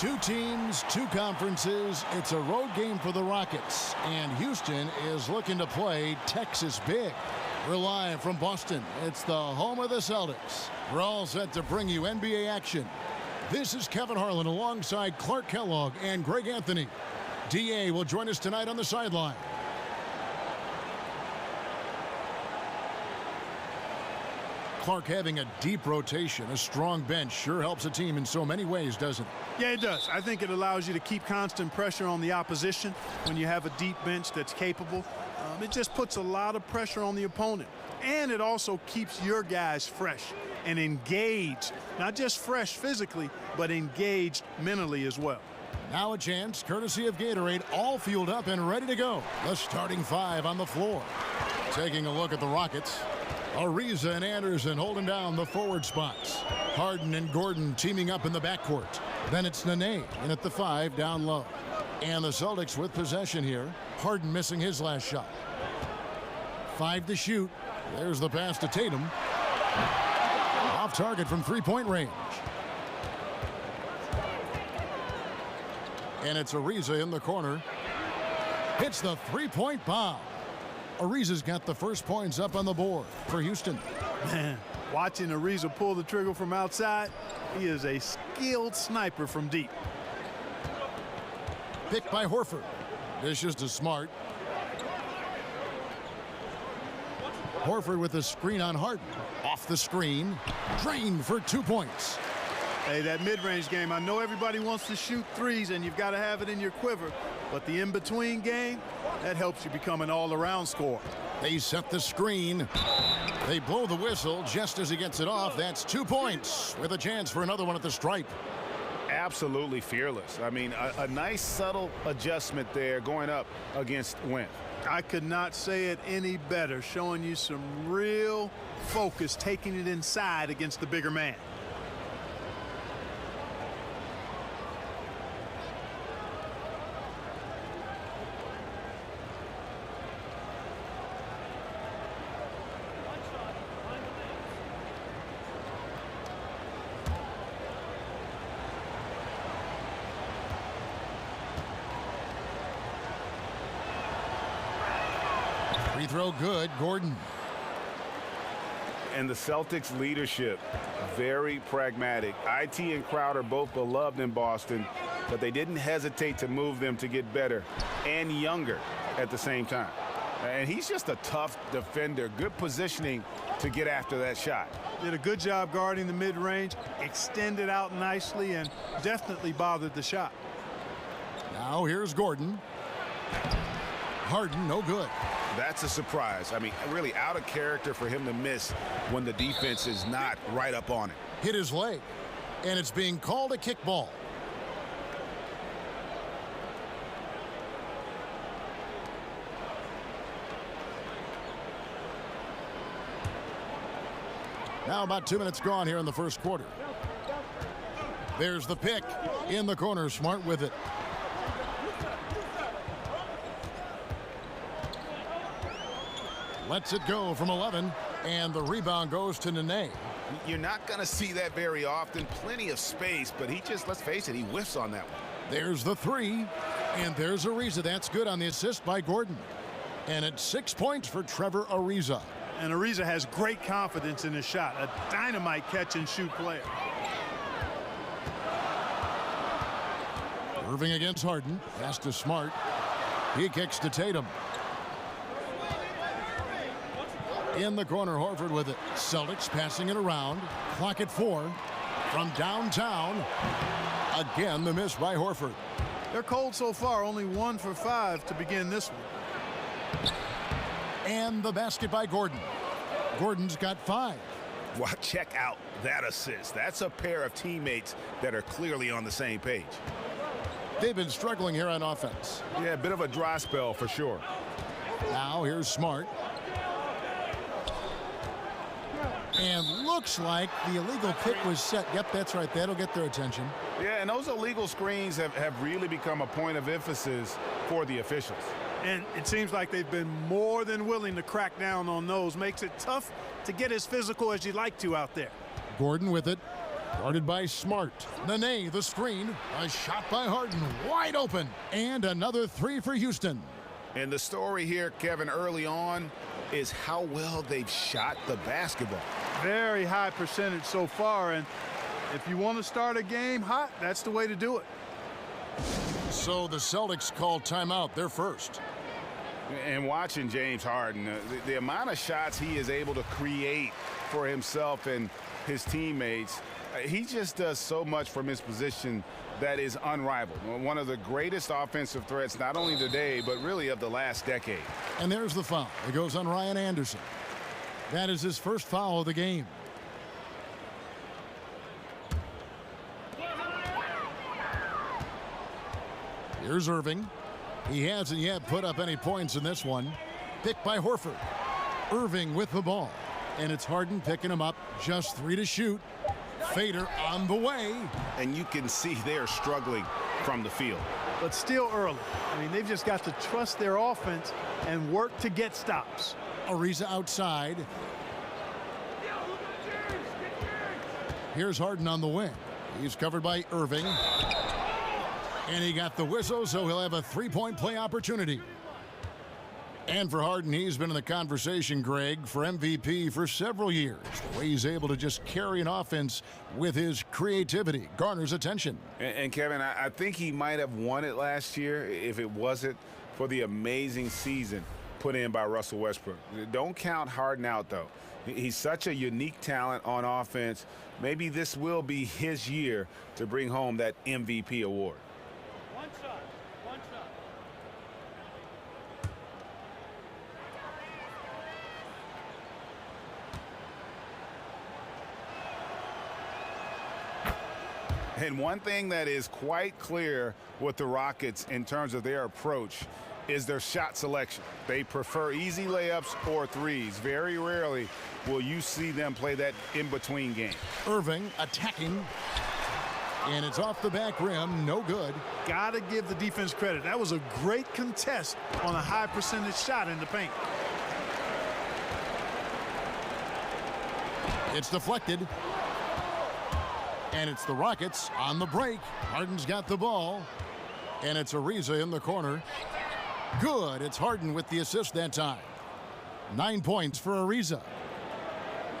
Two teams, two conferences. It's a road game for the Rockets. And Houston is looking to play Texas big. We're live from Boston. It's the home of the Celtics. We're all set to bring you NBA action. This is Kevin Harlan alongside Clark Kellogg and Greg Anthony. DA will join us tonight on the sideline. Clark, having a deep rotation, a strong bench, sure helps a team in so many ways, doesn't it? Yeah, it does. I think it allows you to keep constant pressure on the opposition when you have a deep bench that's capable. It just puts a lot of pressure on the opponent. And it also keeps your guys fresh and engaged. Not just fresh physically, but engaged mentally as well. Now a chance, courtesy of Gatorade, all fueled up and ready to go. The starting five on the floor. Taking a look at the Rockets. Ariza and Anderson holding down the forward spots. Harden and Gordon teaming up in the backcourt. Then it's Nene in at the 5 down low. And the Celtics with possession here. Harden missing his last shot. 5 to shoot. There's the pass to Tatum. Off target from three-point range. And it's Ariza in the corner. Hits the three-point bomb. Ariza's got the first points up on the board for Houston. Man, watching Ariza pull the trigger from outside, he is a skilled sniper from deep. Picked by Horford. Dishes to Smart. Horford with the screen on Harden. Off the screen. Drained for 2 points. Hey, that mid-range game, I know everybody wants to shoot threes and you've got to have it in your quiver, but the in-between game, that helps you become an all-around scorer. They set the screen. They blow the whistle just as he gets it off. That's 2 points with a chance for another one at the stripe. Absolutely fearless. I mean, a nice subtle adjustment there going up against Wynn. I could not say it any better, showing you some real focus, taking it inside against the bigger man. Free throw good, Gordon. And the Celtics leadership, very pragmatic. IT and Crowder both beloved in Boston, but they didn't hesitate to move them to get better and younger at the same time. And he's just a tough defender. Good positioning to get after that shot. Did a good job guarding the mid-range, extended out nicely, and definitely bothered the shot. Now here's Gordon. Harden, no good. That's a surprise. I mean, really out of character for him to miss when the defense is not right up on it. Hit his leg, and it's being called a kickball. Now about 2 minutes gone here in the first quarter. There's the pick in the corner. Smart with it. Lets it go from 11, and the rebound goes to Nene. You're not going to see that very often. Plenty of space, but he just, let's face it, he whiffs on that one. There's the 3, and there's Ariza. That's good on the assist by Gordon. And it's 6 points for Trevor Ariza. And Ariza has great confidence in his shot, a dynamite catch-and-shoot player. Irving against Harden. Pass to Smart. He kicks to Tatum. In the corner, Horford with it. Celtics passing it around. Clock at 4. From downtown. Again, the miss by Horford. They're cold so far, only 1 for 5 to begin this one. And the basket by Gordon. Gordon's got 5. Well, check out that assist. That's a pair of teammates that are clearly on the same page. They've been struggling here on offense. Yeah, a bit of a dry spell for sure. Now here's Smart. And looks like the illegal pick was set. Yep, that's right. That'll get their attention. Yeah, and those illegal screens have really become a point of emphasis for the officials. And it seems like they've been more than willing to crack down on those. Makes it tough to get as physical as you'd like to out there. Gordon with it. Guarded by Smart. Nene, the screen. A shot by Harden. Wide open. And another three for Houston. And the story here, Kevin, early on is how well they've shot the basketball. Very high percentage so far, and if you want to start a game hot, that's the way to do it. So the Celtics call timeout, their first. And watching James Harden, the amount of shots he is able to create for himself and his teammates, he just does so much from his position that is unrivaled. One of the greatest offensive threats, not only today, but really of the last decade. And there's the foul. It goes on Ryan Anderson. That is his first foul of the game. Here's Irving. He hasn't yet put up any points in this one. Picked by Horford. Irving with the ball. And it's Harden picking him up. Just 3 to shoot. Fader on the way. And you can see they're struggling from the field. But still early. I mean, they've just got to trust their offense and work to get stops. Ariza outside. Here's Harden on the wing. He's covered by Irving. And he got the whistle, so he'll have a three-point play opportunity. And for Harden, he's been in the conversation, Greg, for MVP for several years. The way he's able to just carry an offense with his creativity garners attention. And Kevin, I think he might have won it last year if it wasn't for the amazing season put in by Russell Westbrook. Don't count Harden out, though. He's such a unique talent on offense. Maybe this will be his year to bring home that MVP award. One shot. And one thing that is quite clear with the Rockets in terms of their approach is their shot selection. They prefer easy layups or threes. Very rarely will you see them play that in-between game. Irving attacking. And it's off the back rim. No good. Got to give the defense credit. That was a great contest on a high percentage shot in the paint. It's deflected. And it's the Rockets on the break. Harden's got the ball. And it's Ariza in the corner. Good. It's Harden with the assist that time. 9 points for Ariza.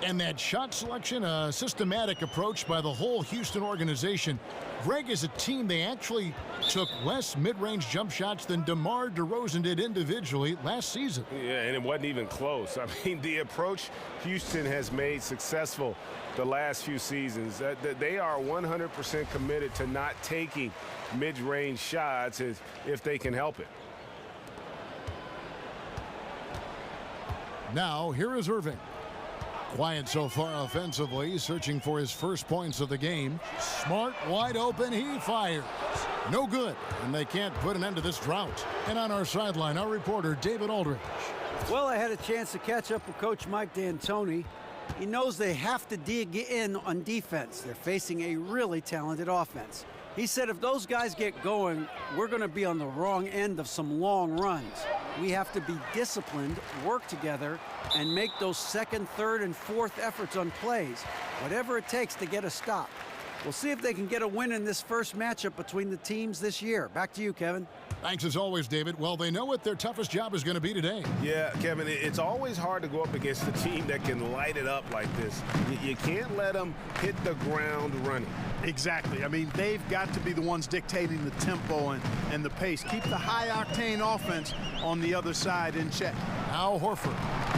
And that shot selection, a systematic approach by the whole Houston organization. Greg, is a team, they actually took less mid-range jump shots than DeMar DeRozan did individually last season. Yeah, and it wasn't even close. I mean, the approach Houston has made successful the last few seasons, they are 100% committed to not taking mid-range shots if they can help it. Now, here is Irving. Quiet so far offensively, searching for his first points of the game. Smart, wide open, he fires. No good, and they can't put an end to this drought. And on our sideline, our reporter, David Aldridge. Well, I had a chance to catch up with Coach Mike D'Antoni. He knows they have to dig in on defense. They're facing a really talented offense. He said if those guys get going, we're going to be on the wrong end of some long runs. We have to be disciplined, work together, and make those second, third, and fourth efforts on plays, whatever it takes to get a stop. We'll see if they can get a win in this first matchup between the teams this year. Back to you, Kevin. Thanks as always, David. Well, they know what their toughest job is going to be today. Yeah, Kevin, it's always hard to go up against a team that can light it up like this. You can't let them hit the ground running. Exactly. I mean, they've got to be the ones dictating the tempo and the pace. Keep the high-octane offense on the other side in check. Al Horford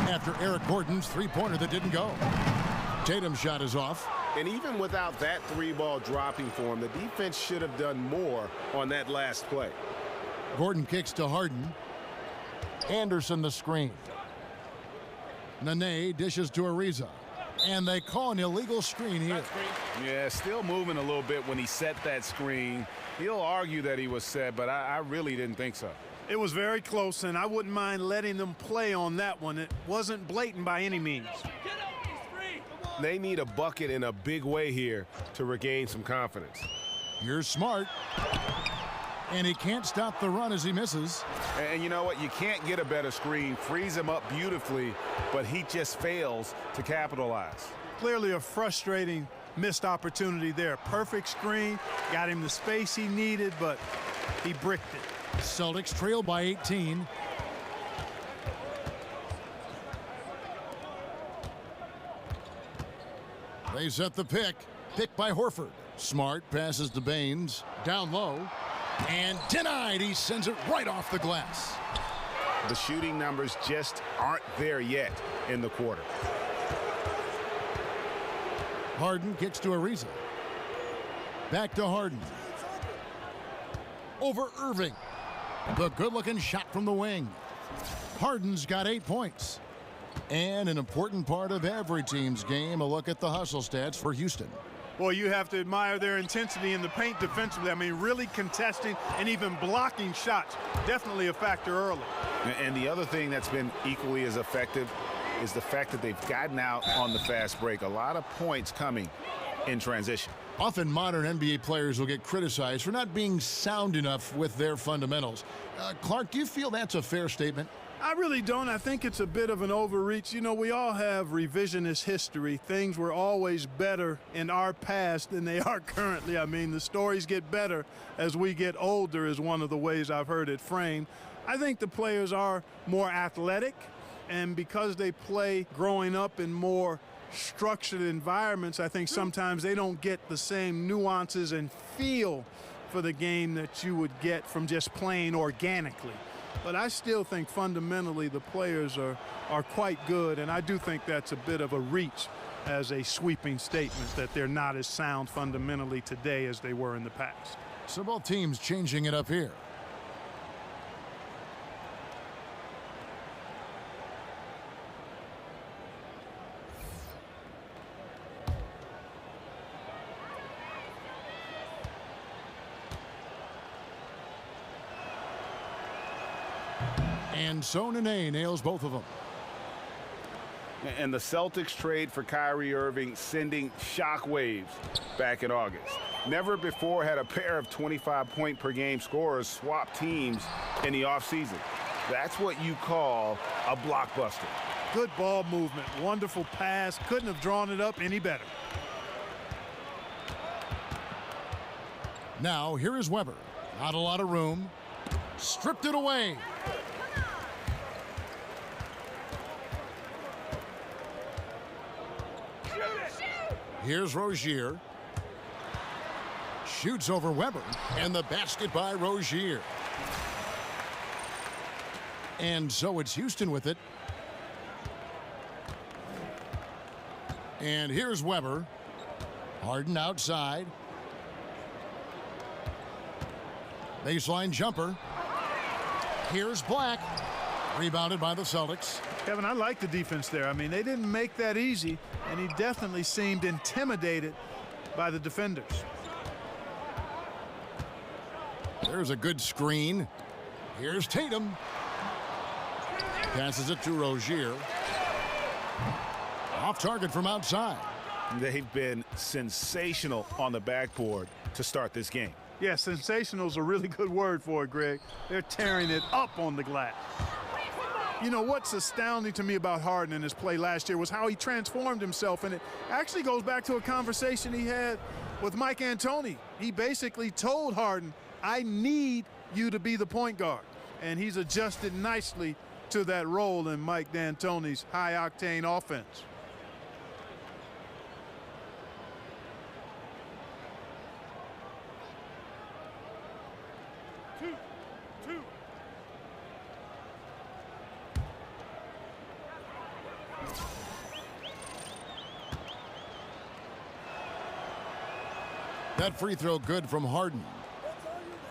after Eric Gordon's three-pointer that didn't go. Tatum's shot is off. And even without that three-ball dropping for him, the defense should have done more on that last play. Gordon kicks to Harden. Anderson the screen. Nene dishes to Ariza. And they call an illegal screen here. Yeah, still moving a little bit when he set that screen. He'll argue that he was set, but I really didn't think so. It was very close, and I wouldn't mind letting them play on that one. It wasn't blatant by any means. They need a bucket in a big way here to regain some confidence. Here's Smart. And he can't stop the run as he misses. And you know what? You can't get a better screen. Frees him up beautifully, but he just fails to capitalize. Clearly a frustrating missed opportunity there. Perfect screen, got him the space he needed, but he bricked it. Celtics trail by 18. They set the pick. Pick by Horford. Smart passes to Baines. Down low. And denied. He sends it right off the glass. The shooting numbers just aren't there yet in the quarter. Harden kicks to Ariza. Back to Harden. Over Irving. The good-looking shot from the wing. Harden's got 8 points. And an important part of every team's game, a look at the hustle stats for Houston. Well, you have to admire their intensity in the paint defensively. I mean, really contesting and even blocking shots. Definitely a factor early. And the other thing that's been equally as effective is the fact that they've gotten out on the fast break. A lot of points coming in transition. Often modern NBA players will get criticized for not being sound enough with their fundamentals. Clark, do you feel that's a fair statement? I really don't. I think it's a bit of an overreach. You know, we all have revisionist history. Things were always better in our past than they are currently. I mean, the stories get better as we get older is one of the ways I've heard it framed. I think the players are more athletic, and because they play growing up in more structured environments, I think sometimes they don't get the same nuances and feel for the game that you would get from just playing organically. But I still think fundamentally the players are quite good, and I do think that's a bit of a reach as a sweeping statement that they're not as sound fundamentally today as they were in the past. So both teams changing it up here. And so Nene nails both of them. And the Celtics trade for Kyrie Irving sending shockwaves back in August. Never before had a pair of 25-point-per-game scorers swap teams in the offseason. That's what you call a blockbuster. Good ball movement, wonderful pass. Couldn't have drawn it up any better. Now here is Weber. Not a lot of room. Stripped it away. Here's Rozier. Shoots over Weber. And the basket by Rozier. And so it's Houston with it. And here's Weber. Harden outside. Baseline jumper. Here's Black. Rebounded by the Celtics. Kevin, I like the defense there. I mean, they didn't make that easy, and he definitely seemed intimidated by the defenders. There's a good screen. Here's Tatum. Passes it to Rozier. Off target from outside. They've been sensational on the backboard to start this game. Yeah, sensational is a really good word for it, Greg. They're tearing it up on the glass. You know, what's astounding to me about Harden in his play last year was how he transformed himself, and it actually goes back to a conversation he had with Mike D'Antoni. He basically told Harden, I need you to be the point guard, and he's adjusted nicely to that role in Mike D'Antoni's high-octane offense. That free throw good from Harden.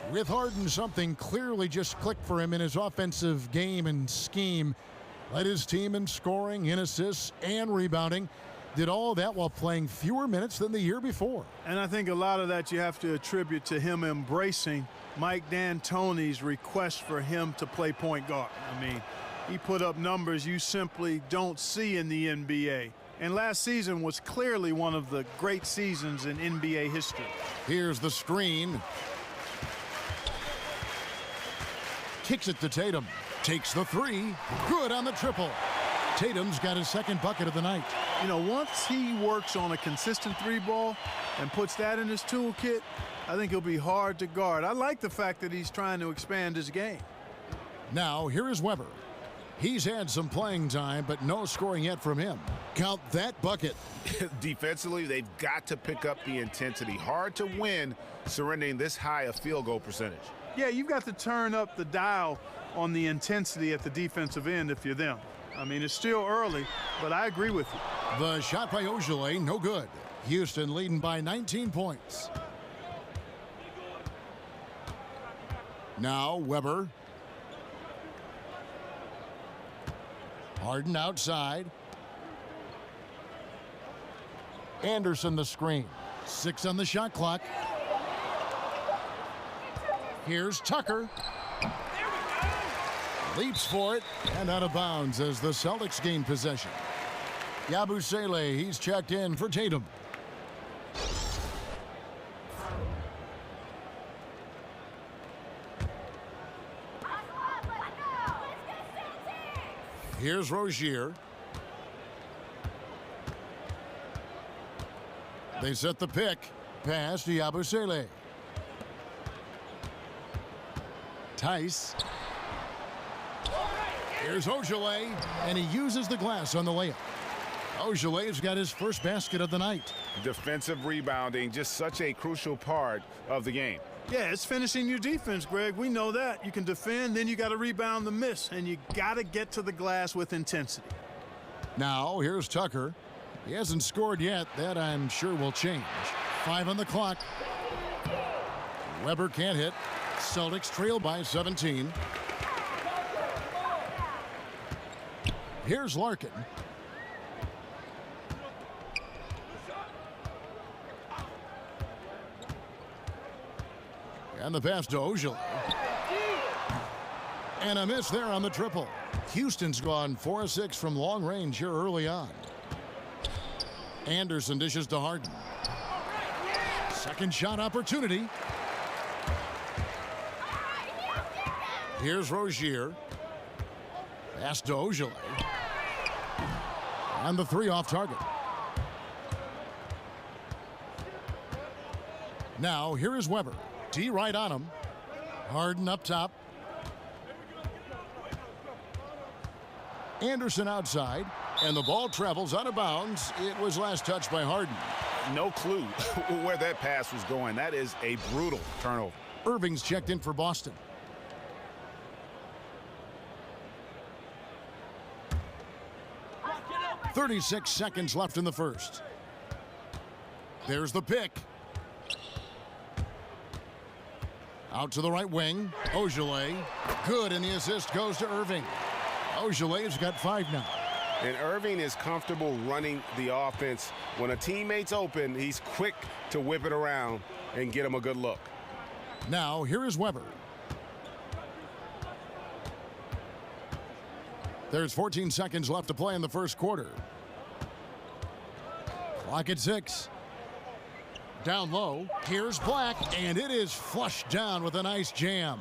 With Harden, something clearly just clicked for him in his offensive game and scheme. Led his team in scoring, in assists, and rebounding. Did all that while playing fewer minutes than the year before. And I think a lot of that you have to attribute to him embracing Mike D'Antoni's request for him to play point guard. I mean, he put up numbers you simply don't see in the NBA. And last season was clearly one of the great seasons in NBA history. Here's the screen. Kicks it to Tatum. Takes the three. Good on the triple. Tatum's got his second bucket of the night. You know, once he works on a consistent three ball and puts that in his toolkit, I think he'll be hard to guard. I like the fact that he's trying to expand his game. Now, here is Weber. He's had some playing time, but no scoring yet from him. Count that bucket. Defensively, they've got to pick up the intensity. Hard to win surrendering this high a field goal percentage. Yeah, you've got to turn up the dial on the intensity at the defensive end if you're them. I mean, it's still early, but I agree with you. The shot by Ojale, no good. Houston leading by 19 points. Now Weber. Harden outside. Anderson the screen. 6 on the shot clock. Here's Tucker. Leaps for it and out of bounds as the Celtics gain possession. Yabusele, he's checked in for Tatum. Here's Rozier. They set the pick. Pass to Yabusele. Tice. Here's Ojale, and he uses the glass on the layup. Ojale's got his first basket of the night. Defensive rebounding, just such a crucial part of the game. Yeah, it's finishing your defense, Greg. We know that. You can defend, then you got to rebound the miss, and you got to get to the glass with intensity. Now, here's Tucker. He hasn't scored yet. That, I'm sure, will change. 5 on the clock. Weber can't hit. Celtics trail by 17. Here's Larkin. And the pass to Ojale. And a miss there on the triple. Houston's gone 4 of 6 from long range here early on. Anderson dishes to Harden. Second shot opportunity. Here's Rozier. Pass to Ojale. And the 3 off target. Now, here is Weber. D right on him. Harden up top. Anderson outside. And the ball travels out of bounds. It was last touched by Harden. No clue where that pass was going. That is a brutal turnover. Irving's checked in for Boston. .36 seconds left in the first. There's the pick. Out to the right wing. Ojale. Good, and the assist goes to Irving. Ojale's got 5 now. And Irving is comfortable running the offense. When a teammate's open, he's quick to whip it around and get him a good look. Now, here is Weber. There's 14 seconds left to play in the first quarter. Clock at 6. Down low. Here's Black, and it is flushed down with a nice jam.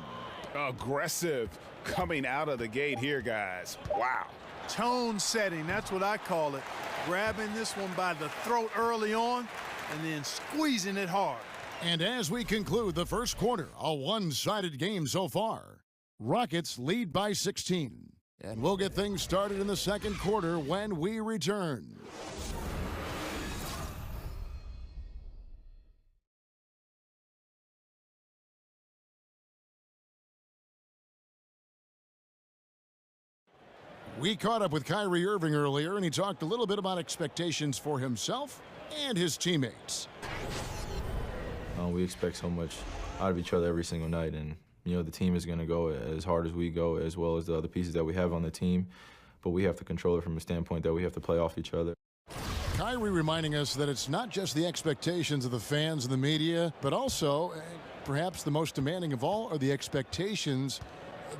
Aggressive coming out of the gate here, guys. Wow. Tone setting, that's what I call it. Grabbing this one by the throat early on and then squeezing it hard. And as we conclude the first quarter, a one-sided game so far. Rockets lead by 16. And we'll get things started in the second quarter when we return. We caught up with Kyrie Irving earlier, and he talked a little bit about expectations for himself and his teammates. We expect so much out of each other every single night, and you know the team is going to go as hard as we go, as well as the other pieces that we have on the team. But we have to control it from a standpoint that we have to play off each other. Kyrie reminding us that it's not just the expectations of the fans and the media, but also, perhaps the most demanding of all, are the expectations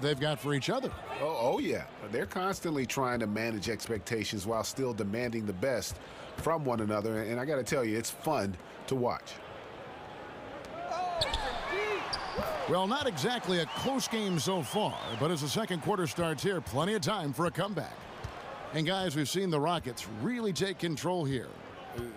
they've got for each other. Oh, yeah. They're constantly trying to manage expectations while still demanding the best from one another. And I got to tell you, it's fun to watch. Well, not exactly a close game so far, but as the second quarter starts here, plenty of time for a comeback. And guys, we've seen the Rockets really take control here.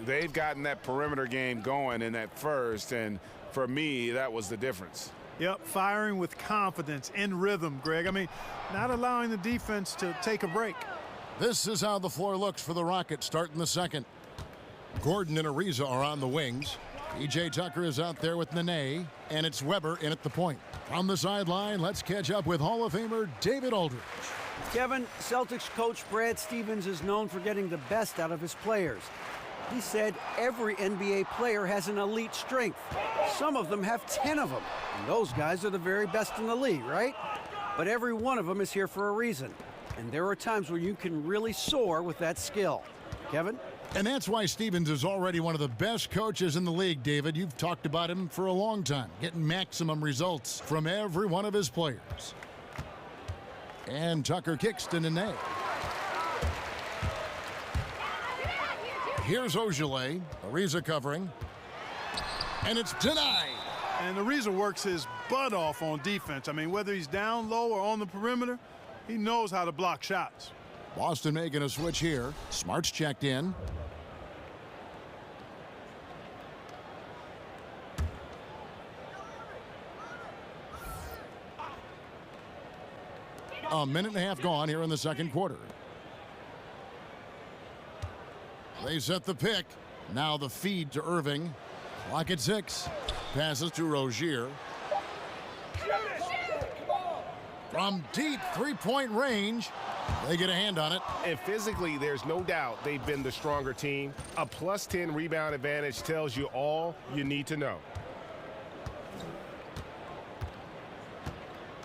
They've gotten that perimeter game going in that first, and for me, that was the difference. Yep, firing with confidence and rhythm, Greg. I mean, not allowing the defense to take a break. This is how the floor looks for the Rockets starting the second. Gordon and Ariza are on the wings. P.J. Tucker is out there with Nene, and it's Weber in at the point. From the sideline, let's catch up with Hall of Famer David Aldridge. Kevin, Celtics coach Brad Stevens is known for getting the best out of his players. He said every NBA player has an elite strength. Some of them have 10 of them. And those guys are the very best in the league, right? But every one of them is here for a reason. And there are times where you can really soar with that skill. Kevin? And that's why Stevens is already one of the best coaches in the league, David. You've talked about him for a long time, getting maximum results from every one of his players. And Tucker kicks to Nene. Here's Ojale. Ariza covering. And it's denied. And Ariza works his butt off on defense. I mean, whether he's down low or on the perimeter, he knows how to block shots. Boston making a switch here. Smart's checked in. A minute and a half gone here in the second quarter. They set the pick. Now the feed to Irving. Clock at 6. Passes to Rozier. From deep three-point range, they get a hand on it. And physically, there's no doubt they've been the stronger team. A plus 10 rebound advantage tells you all you need to know.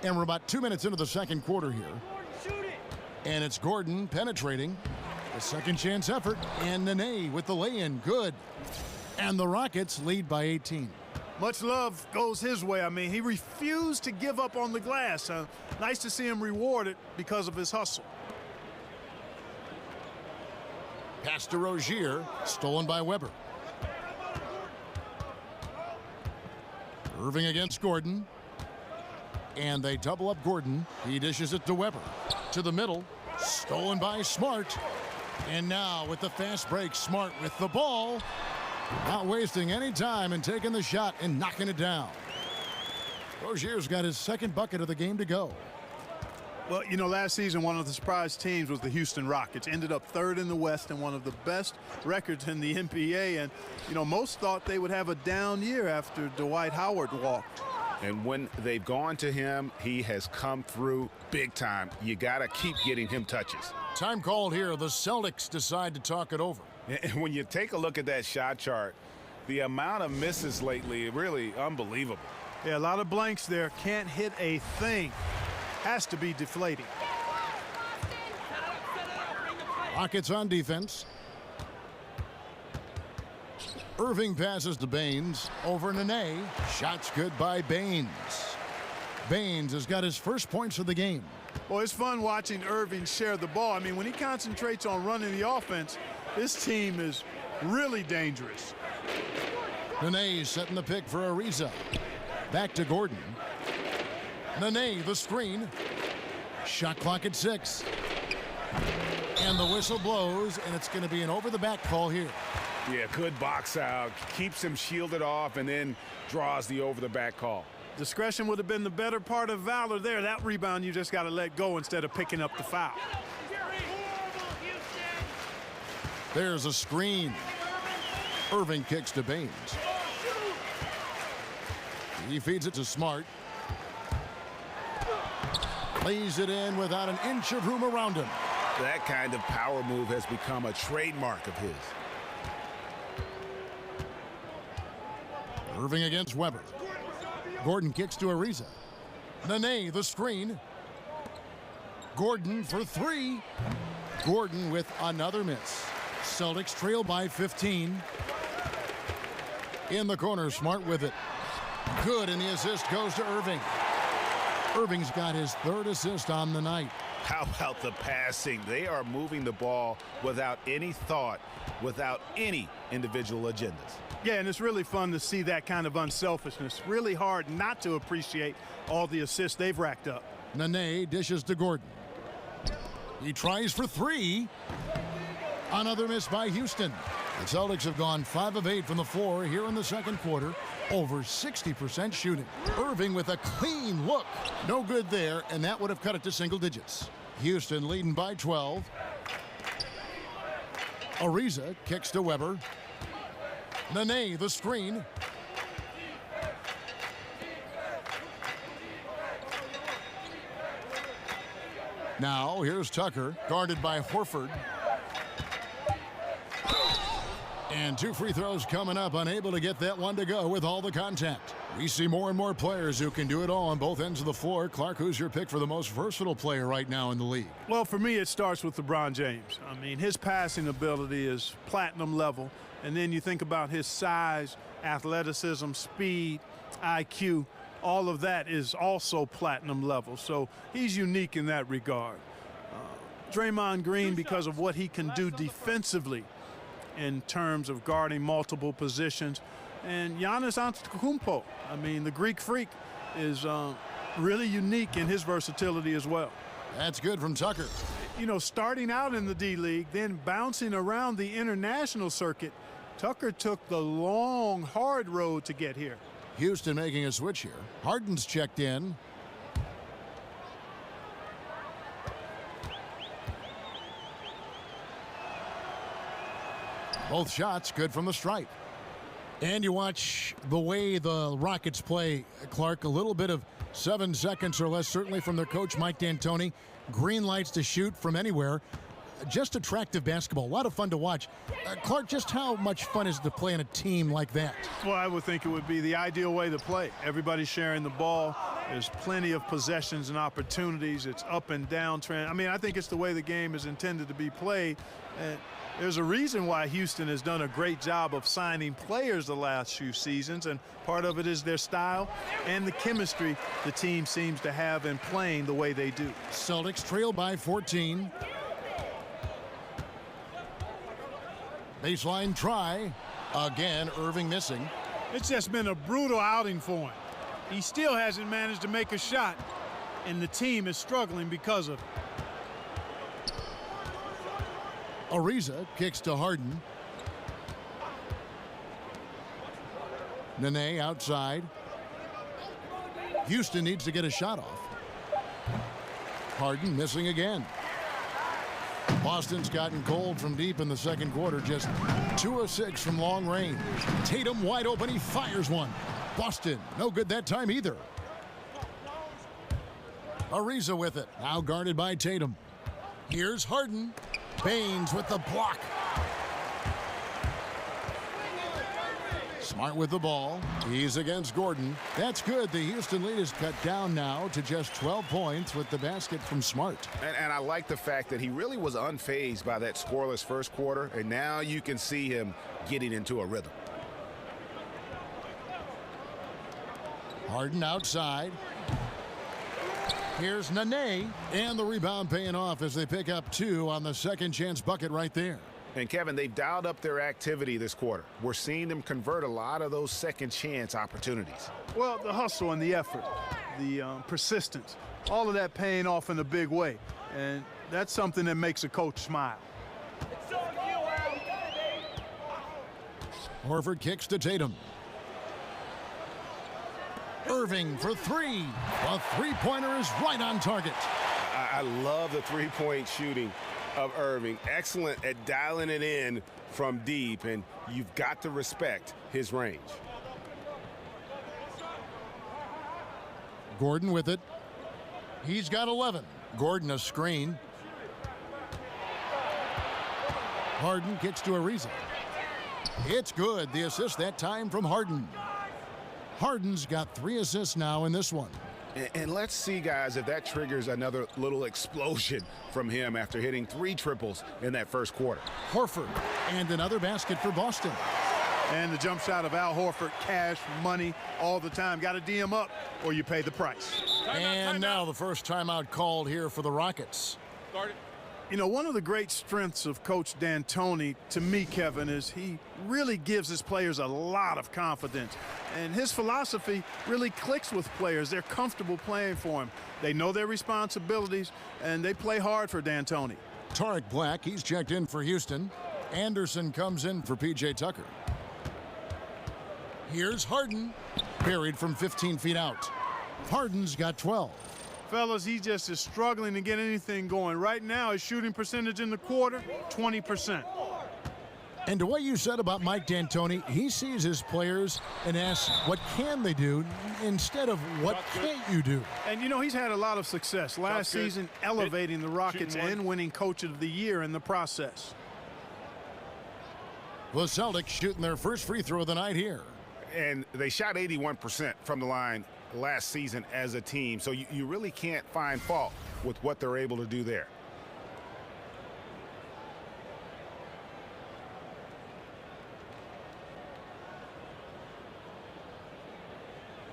And we're about 2 minutes into the second quarter here. And it's Gordon penetrating. A second chance effort. And Nene with the lay-in. Good. And the Rockets lead by 18. Much love goes his way. I mean, he refused to give up on the glass. Nice to see him rewarded because of his hustle. Pass to Rozier. Stolen by Weber. Irving against Gordon. And they double up Gordon. He dishes it to Weber. To the middle. Stolen by Smart. And now with the fast break, Smart with the ball. Not wasting any time and taking the shot and knocking it down. Rozier's got his second bucket of the game to go. Well, you know, last season, one of the surprise teams was the Houston Rockets. Ended up third in the West and one of the best records in the NBA. And, you know, most thought they would have a down year after Dwight Howard walked. And when they've gone to him, he has come through big time. You got to keep getting him touches. Time called here. The Celtics decide to talk it over. And when you take a look at that shot chart, the amount of misses lately, really unbelievable. Yeah, a lot of blanks there. Can't hit a thing. Has to be deflating. Rockets on defense. Irving passes to Baines. Over Nene. Shots good by Baines. Baines has got his first points of the game. Well, it's fun watching Irving share the ball. I mean, when he concentrates on running the offense, this team is really dangerous. Nene setting the pick for Ariza. Back to Gordon. Nene, the screen. Shot clock at 6. And the whistle blows, and it's going to be an over-the-back call here. Yeah, good box out. Keeps him shielded off and then draws the over-the-back call. Discretion would have been the better part of valor there. That rebound you just got to let go instead of picking up the foul. There's a screen. Irving kicks to Baines. He feeds it to Smart. Lays it in without an inch of room around him. That kind of power move has become a trademark of his. Irving against Weber. Gordon kicks to Ariza. Nene, the screen. Gordon for 3. Gordon with another miss. Celtics trail by 15. In the corner, Smart with it. Good, and the assist goes to Irving. Irving's got his third assist on the night. How about the passing? They are moving the ball without any thought, without any individual agendas. Yeah, and it's really fun to see that kind of unselfishness. Really hard not to appreciate all the assists they've racked up. Nene dishes to Gordon. He tries for three. Another miss by Houston. The Celtics have gone 5 of 8 from the floor here in the second quarter. Over 60% shooting. Irving with a clean look. No good there, and that would have cut it to single digits. Houston leading by 12. Ariza kicks to Weber. Nene, the screen. Now, here's Tucker, guarded by Horford. And 2 free throws coming up, unable to get that one to go with all the contact. We see more and more players who can do it all on both ends of the floor. Clark, who's your pick for the most versatile player right now in the league? Well, for me, it starts with LeBron James. I mean, his passing ability is platinum level. And then you think about his size, athleticism, speed, IQ. All of that is also platinum level. So he's unique in that regard. Draymond Green, because of what he can do defensively in terms of guarding multiple positions. And Giannis Antetokounmpo, I mean, the Greek freak, is really unique in his versatility as well. That's good from Tucker. You know, starting out in the D-League, then bouncing around the international circuit, Tucker took the long, hard road to get here. Houston making a switch here. Harden's checked in. Both shots good from the stripe. And you watch the way the Rockets play, Clark, a little bit of 7 seconds or less, certainly from their coach, Mike D'Antoni. Green lights to shoot from anywhere. Just attractive basketball. A lot of fun to watch. Clark, just how much fun is it to play in a team like that? Well, I would think it would be the ideal way to play. Everybody's sharing the ball. There's plenty of possessions and opportunities. It's up and down trend. I mean, I think it's the way the game is intended to be played. And there's a reason why Houston has done a great job of signing players the last few seasons, and part of it is their style and the chemistry the team seems to have in playing the way they do. Celtics trail by 14. Baseline try. Again, Irving missing. It's just been a brutal outing for him. He still hasn't managed to make a shot, and the team is struggling because of it. Ariza kicks to Harden. Nene outside. Houston needs to get a shot off. Harden missing again. Boston's gotten cold from deep in the second quarter, just 2 of 6 from long range. Tatum wide open, he fires one. Boston, no good that time either. Ariza with it, now guarded by Tatum. Here's Harden. Baines with the block. Smart with the ball. He's against Gordon. That's good. The Houston lead is cut down now to just 12 points with the basket from Smart. And I like the fact that he really was unfazed by that scoreless first quarter, and now you can see him getting into a rhythm. Harden outside. Here's Nene, and the rebound paying off as they pick up 2 on the second chance bucket right there. And Kevin, they've dialed up their activity this quarter. We're seeing them convert a lot of those second chance opportunities. Well, the hustle and the effort, the persistence, all of that paying off in a big way. And that's something that makes a coach smile. Horford kicks to Tatum. Irving for 3. The three-pointer is right on target. I love the three-point shooting of Irving. Excellent at dialing it in from deep, and you've got to respect his range. Gordon with it. He's got 11. Gordon a screen. Harden kicks to Ariza. It's good. The assist that time from Harden. Harden's got 3 assists now in this one. And let's see, guys, if that triggers another little explosion from him after hitting 3 triples in that first quarter. Horford, and another basket for Boston. And the jump shot of Al Horford, cash, money, all the time. Got to D him up or you pay the price. And now the first timeout called here for the Rockets. You know, one of the great strengths of Coach D'Antoni, to me, Kevin, is he really gives his players a lot of confidence. And his philosophy really clicks with players. They're comfortable playing for him. They know their responsibilities, and they play hard for D'Antoni. Tarek Black, he's checked in for Houston. Anderson comes in for P.J. Tucker. Here's Harden, buried from 15 feet out. Harden's got 12. Fellas, he just is struggling to get anything going. Right now, his shooting percentage in the quarter, 20%. And to what you said about Mike D'Antoni, he sees his players and asks, what can they do instead of what can't you do? And, you know, he's had a lot of success last season, elevating the Rockets and winning Coach of the Year in the process. The Celtics shooting their first free throw of the night here. And they shot 81% from the line last season as a team, so you really can't find fault with what they're able to do there.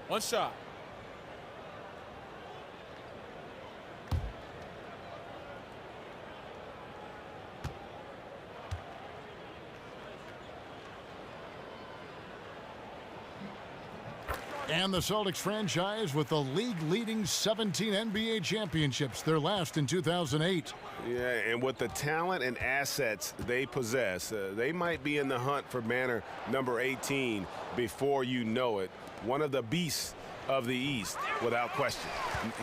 One shot. And the Celtics franchise with the league-leading 17 NBA championships, their last in 2008. Yeah, and with the talent and assets they possess, they might be in the hunt for banner number 18 before you know it. One of the beasts of the East, without question.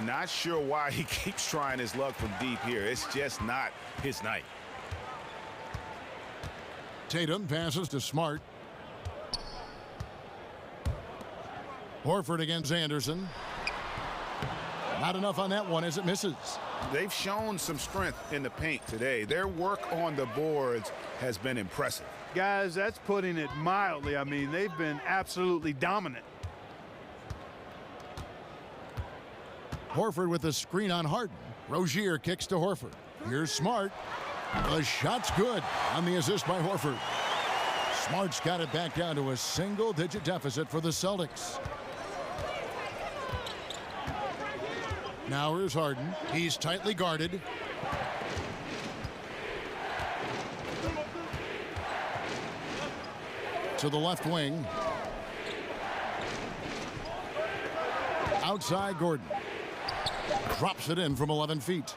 Not sure why he keeps trying his luck from deep here. It's just not his night. Tatum passes to Smart. Horford against Anderson. Not enough on that one as it misses. They've shown some strength in the paint today. Their work on the boards has been impressive. Guys, that's putting it mildly. I mean, they've been absolutely dominant. Horford with a screen on Harden. Rozier kicks to Horford. Here's Smart. The shot's good on the assist by Horford. Smart's got it back down to a single-digit deficit for the Celtics. Now here's Harden. He's tightly guarded. To the left wing. Outside Gordon. Drops it in from 11 feet.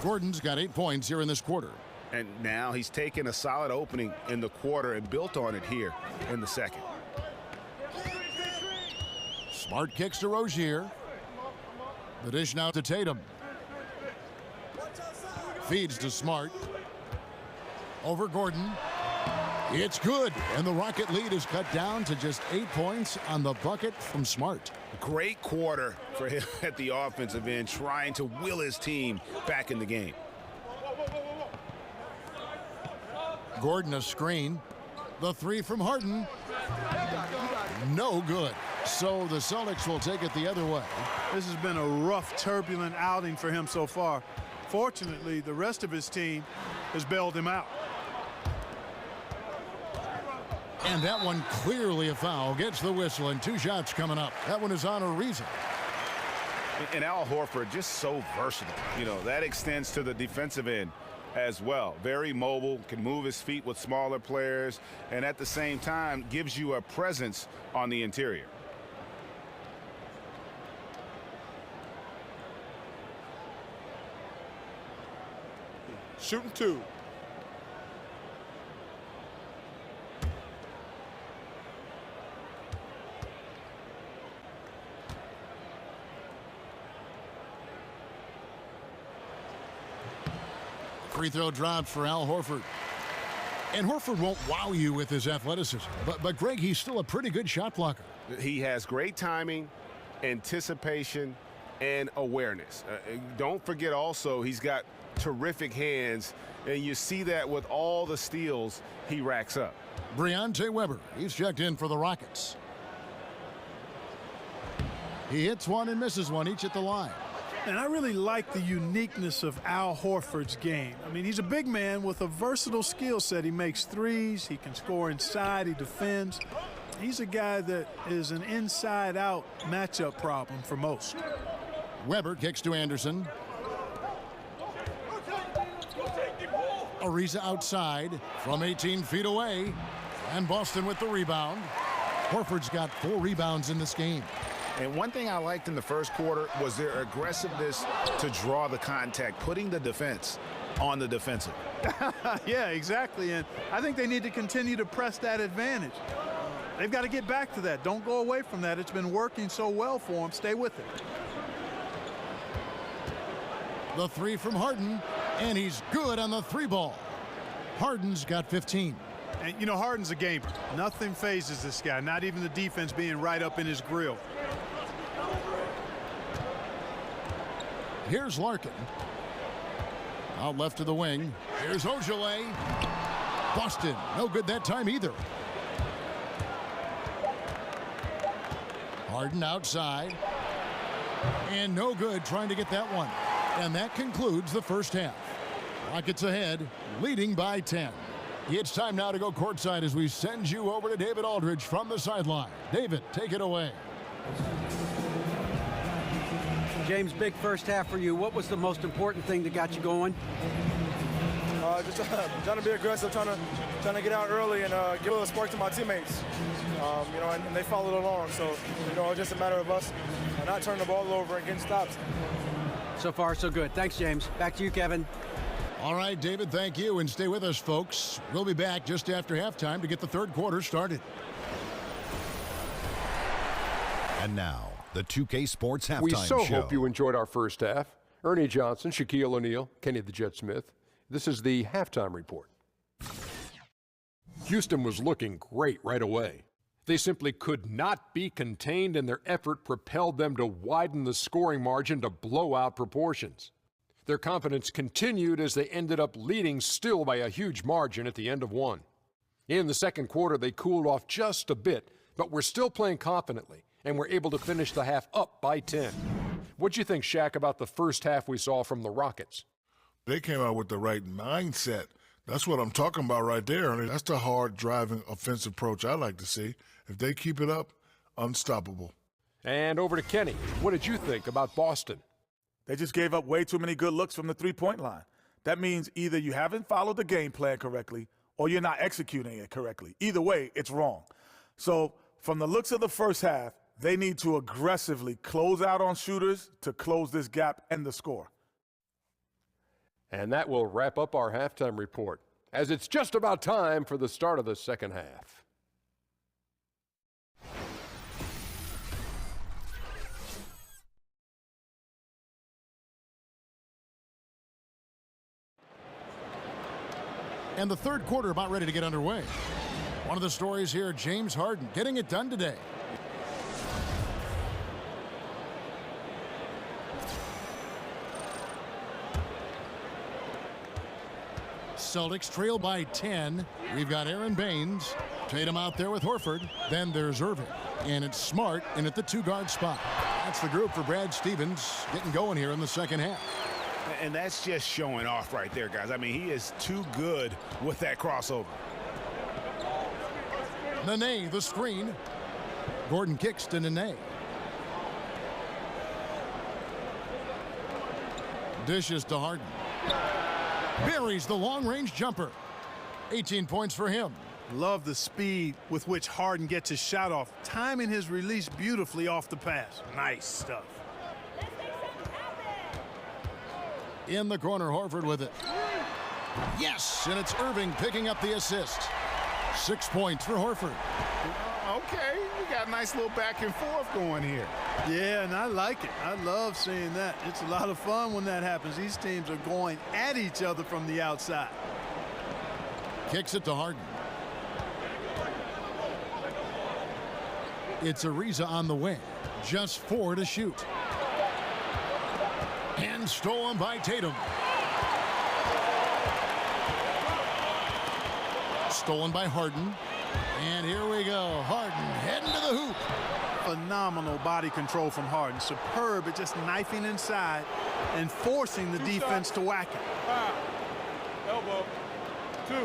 Gordon's got 8 points here in this quarter. And now he's taken a solid opening in the quarter and built on it here in the second. Smart kicks to Rozier. The dish now to Tatum. Feeds to Smart. Over Gordon. It's good. And the Rocket lead is cut down to just 8 points on the bucket from Smart. Great quarter for him at the offensive end, trying to will his team back in the game. Gordon a screen. The three from Harden. No good. So the Celtics will take it the other way. This has been a rough, turbulent outing for him so far. Fortunately, the rest of his team has bailed him out. And that one clearly a foul. Gets the whistle and 2 shots coming up. That one is on Ariza. And Al Horford just so versatile. You know, that extends to the defensive end as well. Very mobile, can move his feet with smaller players, and at the same time gives you a presence on the interior. Shooting 2. Free throw dropped for Al Horford. And Horford won't wow you with his athleticism. But Greg, he's still a pretty good shot blocker. He has great timing, anticipation, and awareness. Don't forget also he's got terrific hands, and you see that with all the steals he racks up. Briante Weber, he's checked in for the Rockets. He hits one and misses one, each at the line. And I really like the uniqueness of Al Horford's game. I mean, he's a big man with a versatile skill set. He makes threes, he can score inside, he defends. He's a guy that is an inside-out matchup problem for most. Weber kicks to Anderson. Ariza outside from 18 feet away. And Boston with the rebound. Horford's got 4 rebounds in this game. And one thing I liked in the first quarter was their aggressiveness to draw the contact, putting the defense on the defensive. Yeah, exactly. And I think they need to continue to press that advantage. They've got to get back to that. Don't go away from that. It's been working so well for them. Stay with it. The 3 from Harden, and he's good on the 3 ball. Harden's got 15. And, you know, Harden's a gamer. Nothing phases this guy, not even the defense being right up in his grill. Here's Larkin. Out left to the wing. Here's Ojale. Boston, no good that time either. Harden outside. And no good trying to get that one. And that concludes the first half. Rockets ahead, leading by 10. It's time now to go courtside as we send you over to David Aldridge from the sideline. David, take it away. James, big first half for you. What was the most important thing that got you going? Just trying to be aggressive, trying to get out early and give a little spark to my teammates. You know, and they followed along. So, you know, it's just a matter of us not turning the ball over and getting stops. So far, so good. Thanks, James. Back to you, Kevin. All right, David, thank you. And stay with us, folks. We'll be back just after halftime to get the third quarter started. And now, the 2K Sports Halftime Show. We so hope you enjoyed our first half. Ernie Johnson, Shaquille O'Neal, Kenny the Jet Smith. This is the halftime report. Houston was looking great right away. They simply could not be contained, and their effort propelled them to widen the scoring margin to blowout proportions. Their confidence continued as they ended up leading still by a huge margin at the end of one. In the second quarter, they cooled off just a bit, but were still playing confidently and were able to finish the half up by 10. What'd you think, Shaq, about the first half we saw from the Rockets? They came out with the right mindset. That's what I'm talking about right there. I mean, that's the hard driving offensive approach I like to see. If they keep it up, unstoppable. And over to Kenny. What did you think about Boston? They just gave up way too many good looks from the three-point line. That means either you haven't followed the game plan correctly or you're not executing it correctly. Either way, it's wrong. So from the looks of the first half, they need to aggressively close out on shooters to close this gap and the score. And that will wrap up our halftime report, as it's just about time for the start of the second half. And the third quarter about ready to get underway. One of the stories here, James Harden getting it done today. Celtics trail by 10. We've got Aaron Baines. Tatum out there with Horford. Then there's Irving. And it's Smart in at the 2-guard spot. That's the group for Brad Stevens getting going here in the second half. And that's just showing off right there, guys. I mean, he is too good with that crossover. Nene, the screen. Gordon kicks to Nene. Dishes to Harden. Buries the long-range jumper. 18 points for him. Love the speed with which Harden gets his shot off, timing his release beautifully off the pass. Nice stuff. In the corner, Horford with it. Yes, and it's Irving picking up the assist. 6 points for Horford. Okay, we got a nice little back and forth going here. Yeah, and I like it. I love seeing that. It's a lot of fun when that happens. These teams are going at each other from the outside. Kicks it to Harden. It's Ariza on the wing. Just 4 to shoot. And stolen by Tatum. Stolen by Harden. And here we go. Harden heading to the hoop. Phenomenal body control from Harden. Superb at just knifing inside and forcing the defense to whack it. 5. Elbow. 2.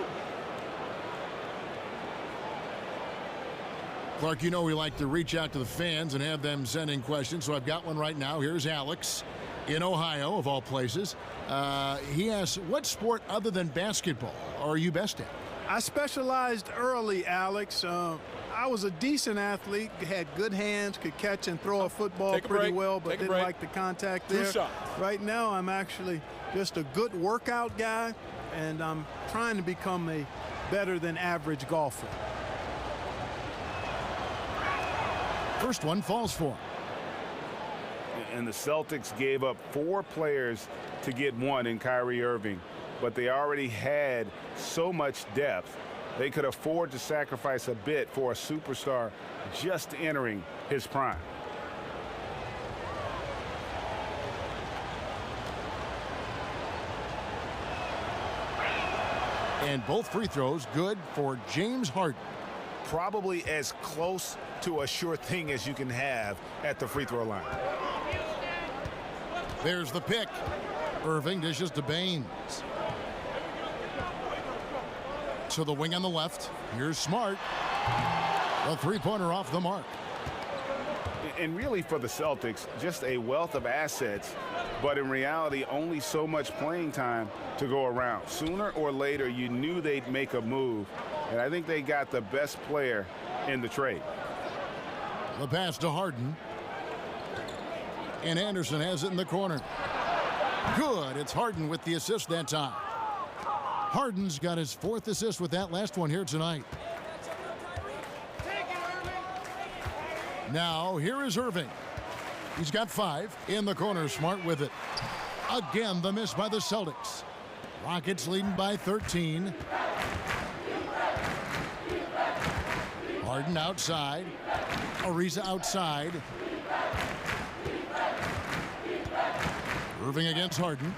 Clark, you know we like to reach out to the fans and have them send in questions, so I've got one right now. Here's Alex. In Ohio, of all places, he asks, what sport other than basketball are you best at? I specialized early, Alex. I was a decent athlete, had good hands, could catch and throw a football pretty well, but didn't like the contact there. Right now, I'm actually just a good workout guy, and I'm trying to become a better than average golfer. First one falls for him. And the Celtics gave up 4 players to get one in Kyrie Irving, but they already had so much depth they could afford to sacrifice a bit for a superstar just entering his prime. And both free throws good for James Harden. Probably as close to a sure thing as you can have at the free throw line. There's the pick. Irving dishes to Baines. To the wing on the left. Here's Smart. A three-pointer off the mark. And really for the Celtics, just a wealth of assets, but in reality, only so much playing time to go around. Sooner or later, you knew they'd make a move, and I think they got the best player in the trade. The pass to Harden. And Anderson has it in the corner. Good. It's Harden with the assist that time. Harden's got his 4th assist with that last one here tonight. Now, here is Irving. He's got 5 in the corner. Smart with it. Again, the miss by the Celtics. Rockets leading by 13. Harden outside. Ariza outside. Irving against Harden.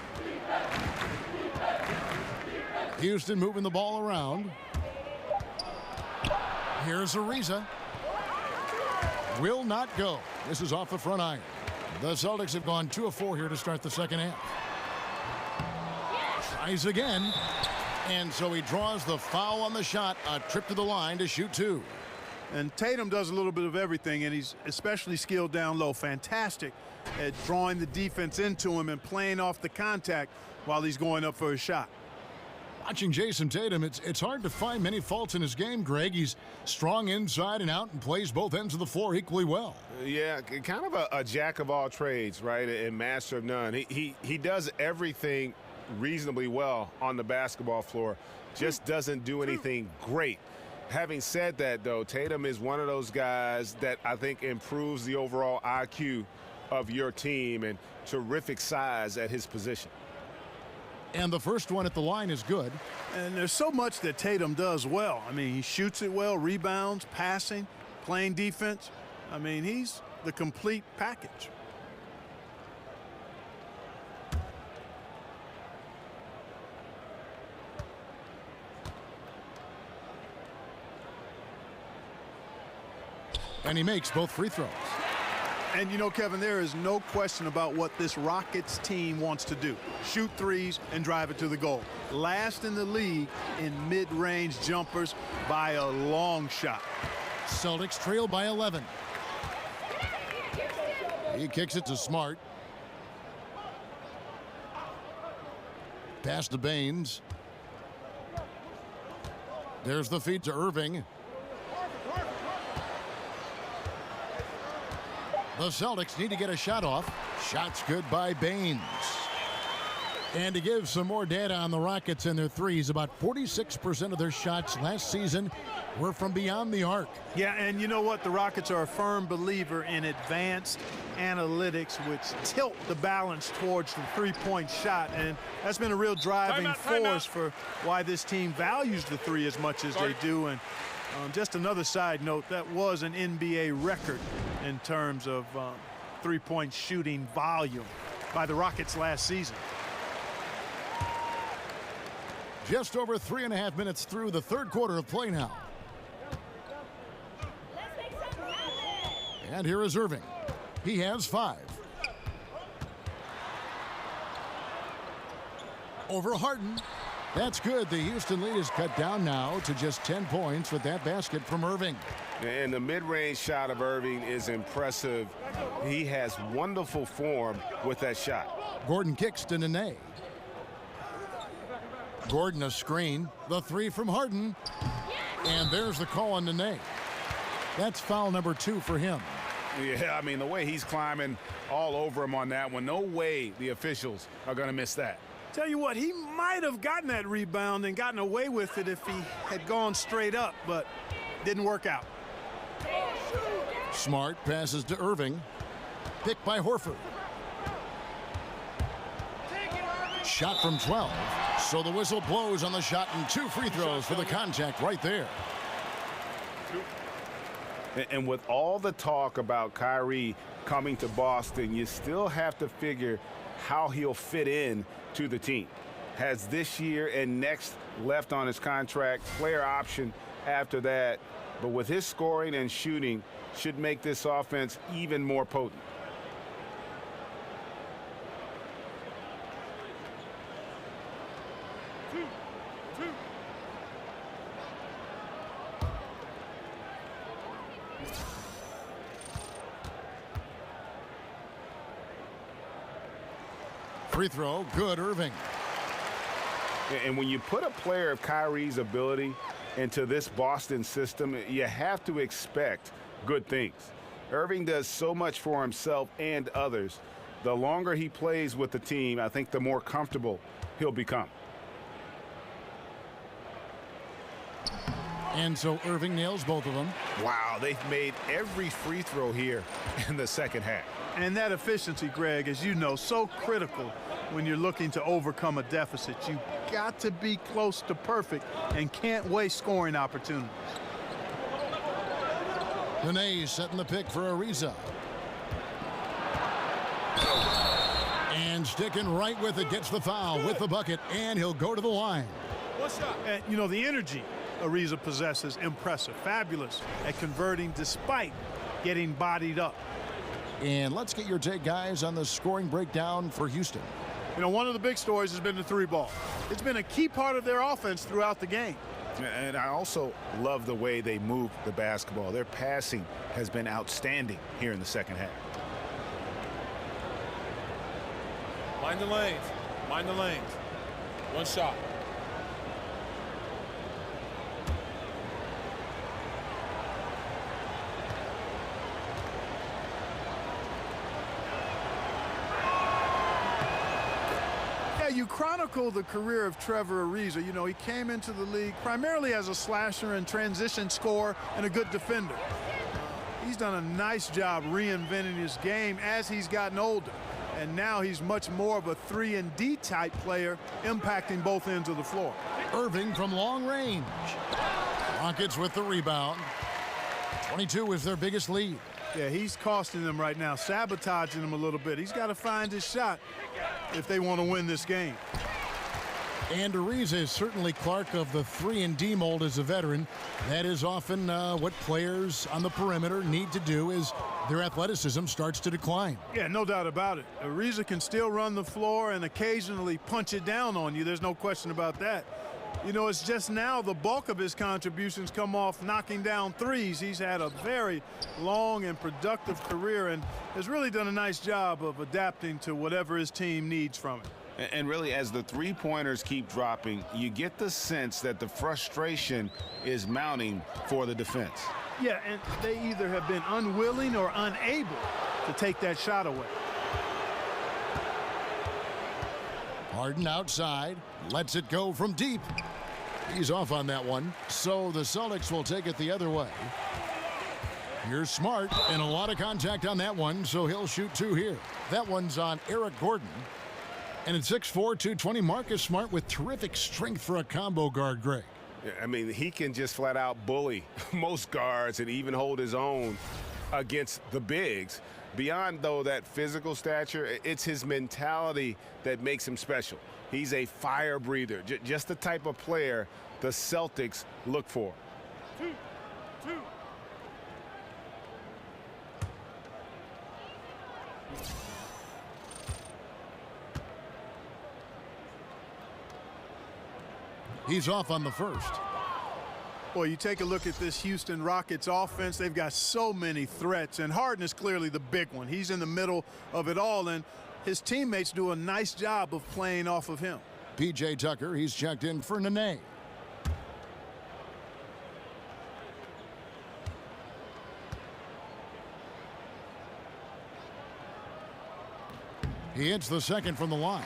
Houston moving the ball around. Here's Ariza. Will not go. This is off the front iron. The Celtics have gone 2 of 4 here to start the second half. Tries again. And so he draws the foul on the shot. A trip to the line to shoot 2. And Tatum does a little bit of everything, and he's especially skilled down low. Fantastic at drawing the defense into him and playing off the contact while he's going up for a shot. Watching Jason Tatum, it's hard to find many faults in his game, Greg. He's strong inside and out and plays both ends of the floor equally well. Yeah, kind of a jack of all trades, right, and master of none. He does everything reasonably well on the basketball floor, just doesn't do anything great. Having said that, though, Tatum is one of those guys that I think improves the overall IQ of your team, and terrific size at his position. And the first one at the line is good. And there's so much that Tatum does well. I mean, he shoots it well, rebounds, passing, playing defense. I mean, he's the complete package. And he makes both free throws. And you know, Kevin, there is no question about what this Rockets team wants to do. Shoot threes and drive it to the goal. Last in the league in mid-range jumpers by a long shot. Celtics trail by 11. He kicks it to Smart. Pass to Baines. There's the feed to Irving. The Celtics need to get a shot off. Shot's good by Baines. And to give some more data on the Rockets and their threes, about 46% of their shots last season were from beyond the arc. Yeah, and you know what? The Rockets are a firm believer in advanced analytics, which tilt the balance towards the three-point shot. And that's been a real driving force for why this team values the three as much as they do. And just another side note, that was an NBA record in terms of three-point shooting volume by the Rockets last season. Just over 3.5 minutes through the third quarter of play now. And here is Irving. He has 5. Over Harden. That's good. The Houston lead is cut down now to just 10 points with that basket from Irving. And the mid-range shot of Irving is impressive. He has wonderful form with that shot. Gordon kicks to Nene. Gordon a screen. The three from Harden. And there's the call on Nene. That's foul number 2 for him. Yeah, I mean, the way he's climbing all over him on that one, no way the officials are going to miss that. Tell you what, he might have gotten that rebound and gotten away with it if he had gone straight up, but didn't work out. Smart passes to Irving. Picked by Horford. Shot from 12. So the whistle blows on the shot and 2 free throws for the contact right there. And with all the talk about Kyrie coming to Boston, you still have to figure how he'll fit in to the team. Has this year and next left on his contract, player option after that, but with his scoring and shooting should make this offense even more potent. Free throw, good, Irving. And when you put a player of Kyrie's ability into this Boston system, you have to expect good things. Irving does so much for himself and others. The longer he plays with the team, I think the more comfortable he'll become. And so Irving nails both of them. Wow, they've made every free throw here in the second half. And that efficiency, Greg, as you know, so critical when you're looking to overcome a deficit. You've got to be close to perfect and can't waste scoring opportunities. Nene setting the pick for Ariza. And sticking right with it, gets the foul with the bucket, and he'll go to the line. What's up? And, you know, the energy Ariza possesses, impressive, fabulous at converting despite getting bodied up. And let's get your take, guys, on the scoring breakdown for Houston. You know, one of the big stories has been the 3-ball. It's been a key part of their offense throughout the game. And I also love the way they move the basketball. Their passing has been outstanding here in the second half. Mind the lanes. Mind the lanes. One shot. You chronicle the career of Trevor Ariza. You know, he came into the league primarily as a slasher and transition scorer and a good defender. He's done a nice job reinventing his game as he's gotten older. And now he's much more of a 3-and-D type player, impacting both ends of the floor. Irving from long range. Rockets with the rebound. 22 is their biggest lead. Yeah, he's costing them right now, sabotaging them a little bit. He's got to find his shot if they want to win this game. And Ariza is certainly Clark of the 3-and-D mold as a veteran. That is often what players on the perimeter need to do as their athleticism starts to decline. Yeah, no doubt about it. Ariza can still run the floor and occasionally punch it down on you. There's no question about that. You know, it's just now the bulk of his contributions come off knocking down threes. He's had a very long and productive career and has really done a nice job of adapting to whatever his team needs from him. And really, as the three-pointers keep dropping, you get the sense that the frustration is mounting for the defense. Yeah, and they either have been unwilling or unable to take that shot away. Harden outside, lets it go from deep. He's off on that one, so the Celtics will take it the other way. Here's Smart, and a lot of contact on that one, so he'll shoot 2 here. That one's on Eric Gordon. And at 6'4", 220, Marcus Smart with terrific strength for a combo guard, Greg. I mean, he can just flat out bully most guards and even hold his own against the bigs. Beyond, though, that physical stature, it's his mentality that makes him special. He's a fire breather, just the type of player the Celtics look for. 2. He's off on the first. Well, you take a look at this Houston Rockets offense. They've got so many threats, and Harden is clearly the big one. He's in the middle of it all, and his teammates do a nice job of playing off of him. P.J. Tucker, he's checked in for Nene. He hits the second from the line.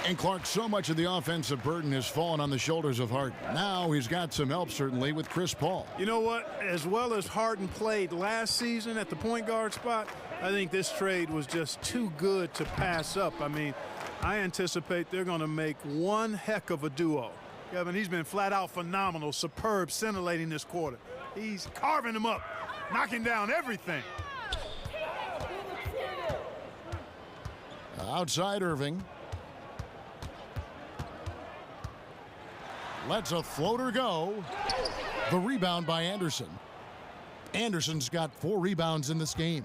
And Clark, so much of the offensive burden has fallen on the shoulders of Harden. Now he's got some help, certainly, with Chris Paul. You know what? As well as Harden played last season at the point guard spot, I think this trade was just too good to pass up. I mean, I anticipate they're going to make one heck of a duo. Kevin, he's been flat out phenomenal, superb, scintillating this quarter. He's carving them up, knocking down everything. Outside Irving. Lets a floater go. The rebound by Anderson. Anderson's got 4 rebounds in this game.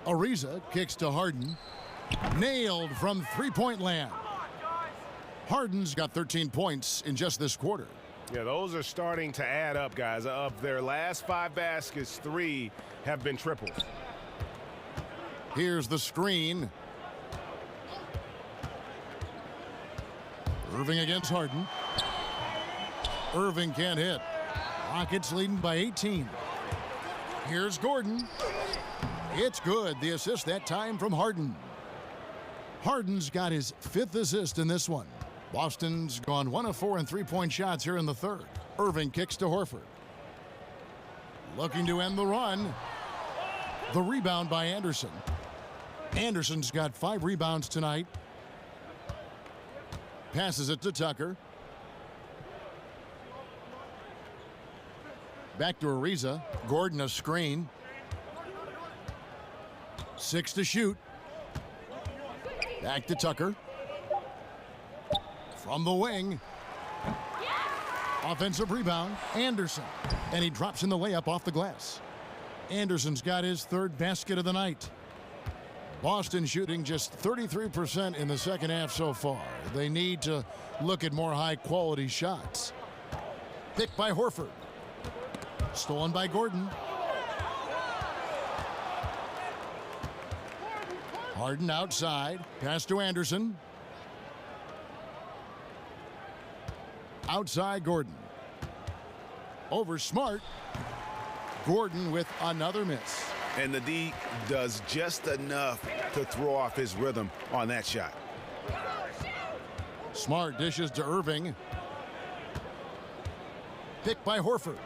Ariza kicks to Harden. Nailed from three-point land. Harden's got 13 points in just this quarter. Yeah, those are starting to add up, guys. Of their last 5 baskets, 3 have been triples. Here's the screen. Irving against Harden. Irving can't hit. Rockets leading by 18. Here's Gordon. It's good. The assist that time from Harden. Harden's got his 5th assist in this one. Boston's gone 1 of 4 in three-point shots here in the third. Irving kicks to Horford. Looking to end the run. The rebound by Anderson. Anderson's got 5 rebounds tonight. Passes it to Tucker. Back to Ariza. Gordon a screen. 6 to shoot. Back to Tucker. From the wing. Offensive rebound. Anderson. And he drops in the layup off the glass. Anderson's got his 3rd basket of the night. Boston shooting just 33% in the second half so far. They need to look at more high-quality shots. Picked by Horford. Stolen by Gordon. Harden outside. Pass to Anderson. Outside Gordon. Over Smart. Gordon with another miss. And the D does just enough to throw off his rhythm on that shot. Smart dishes to Irving. Picked by Horford.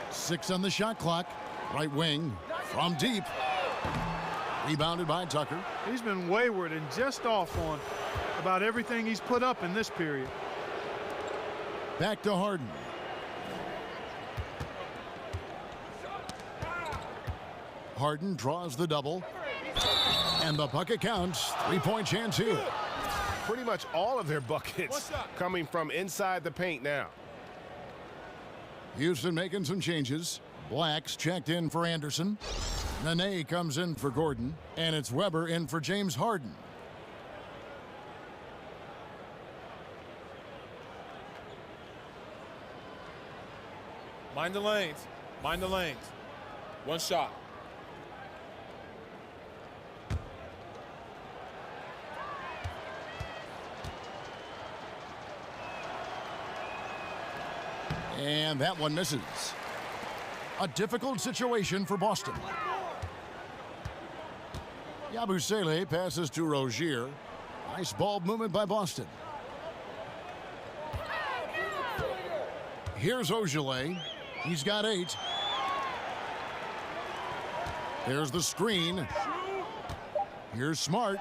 6 on the shot clock. Right wing from deep. Rebounded by Tucker. He's been wayward and just off on about everything he's put up in this period. Back to Harden. Harden draws the double. And the bucket counts. 3-point chance here. Pretty much all of their buckets coming from inside the paint now. Houston making some changes. Black's checked in for Anderson. Nene comes in for Gordon. And it's Weber in for James Harden. Mind the lanes. Mind the lanes. 1 shot. And that one misses. A difficult situation for Boston. Yabusele passes to Rozier. Nice ball movement by Boston. Here's Ojale. He's got 8. There's the screen. Here's Smart.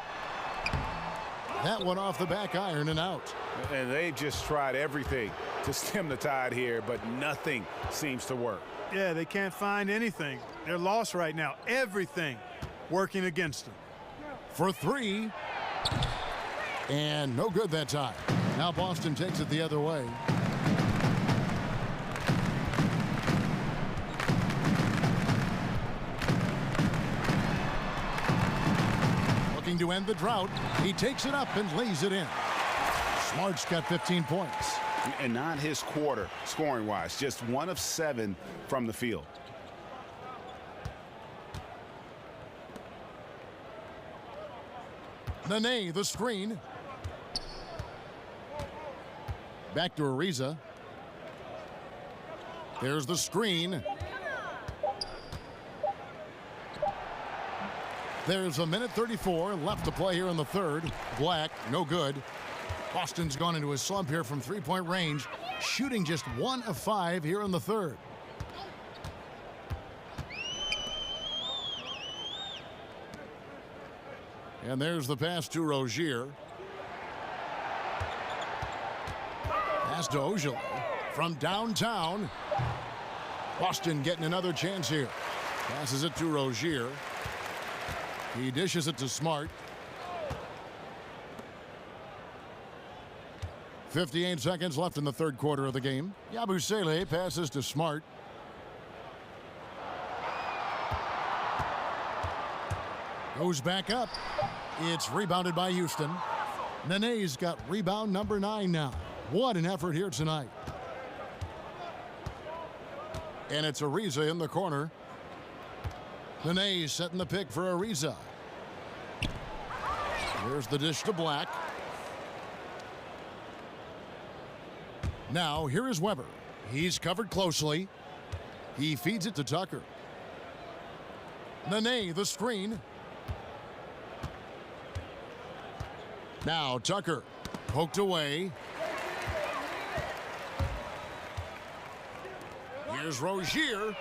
That one off the back iron and out. And they've just tried everything to stem the tide here, but nothing seems to work. Yeah, they can't find anything. They're lost right now. Everything working against them. For 3. And no good that time. Now Boston takes it the other way. looking to end the drought. He takes it up and lays it in. Smart's got 15 points. And not his quarter, scoring-wise. Just 1 of 7 from the field. Nene, the screen. Back to Ariza. There's the screen. There's a minute 34 left to play here in the third. Black, no good. Boston's gone into a slump here from three-point range, shooting just 1 of 5 here in the third. And there's the pass to Rozier. Pass to Ojale from downtown. Boston getting another chance here. Passes it to Rozier. He dishes it to Smart. 58 seconds left in the third quarter of the game. Yabusele passes to Smart. Goes back up. It's rebounded by Houston. Nene's got rebound number 9 now. What an effort here tonight. And it's Ariza in the corner. Nene setting the pick for Ariza. Here's the dish to Black. Now, here is Weber. He's covered closely. He feeds it to Tucker. Nene, the screen. Now, Tucker, poked away. Here's Rozier.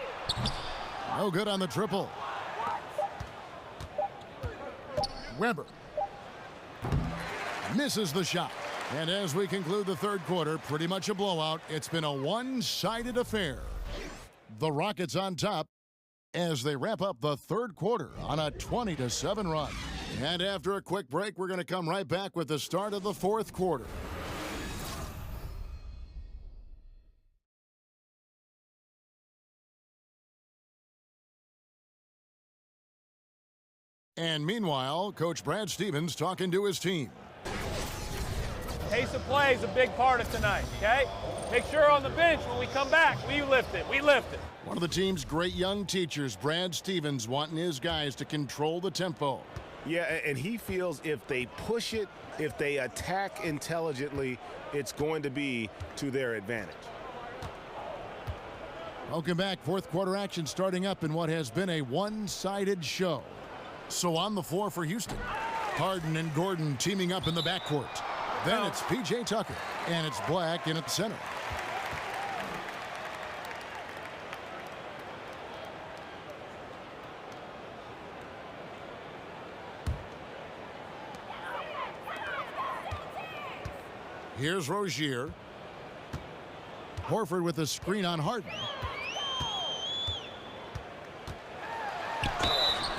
No good on the triple. Weber misses the shot. And as we conclude the third quarter, pretty much a blowout. It's been a one-sided affair. The Rockets on top as they wrap up the third quarter on a 20-7 run. And after a quick break, we're going to come right back with the start of the fourth quarter. And meanwhile, Coach Brad Stevens talking to his team. Pace of play is a big part of tonight, okay? Make sure on the bench when we come back, we lift it. We lift it. One of the team's great young teachers, Brad Stevens, wanting his guys to control the tempo. Yeah, and he feels if they push it, if they attack intelligently, it's going to be to their advantage. Welcome back. Fourth quarter action starting up in what has been a one-sided show. So on the floor for Houston, Harden and Gordon teaming up in the backcourt. Then it's P.J. Tucker, and it's Black in at the center. Here's Rozier. Horford with a screen on Harden.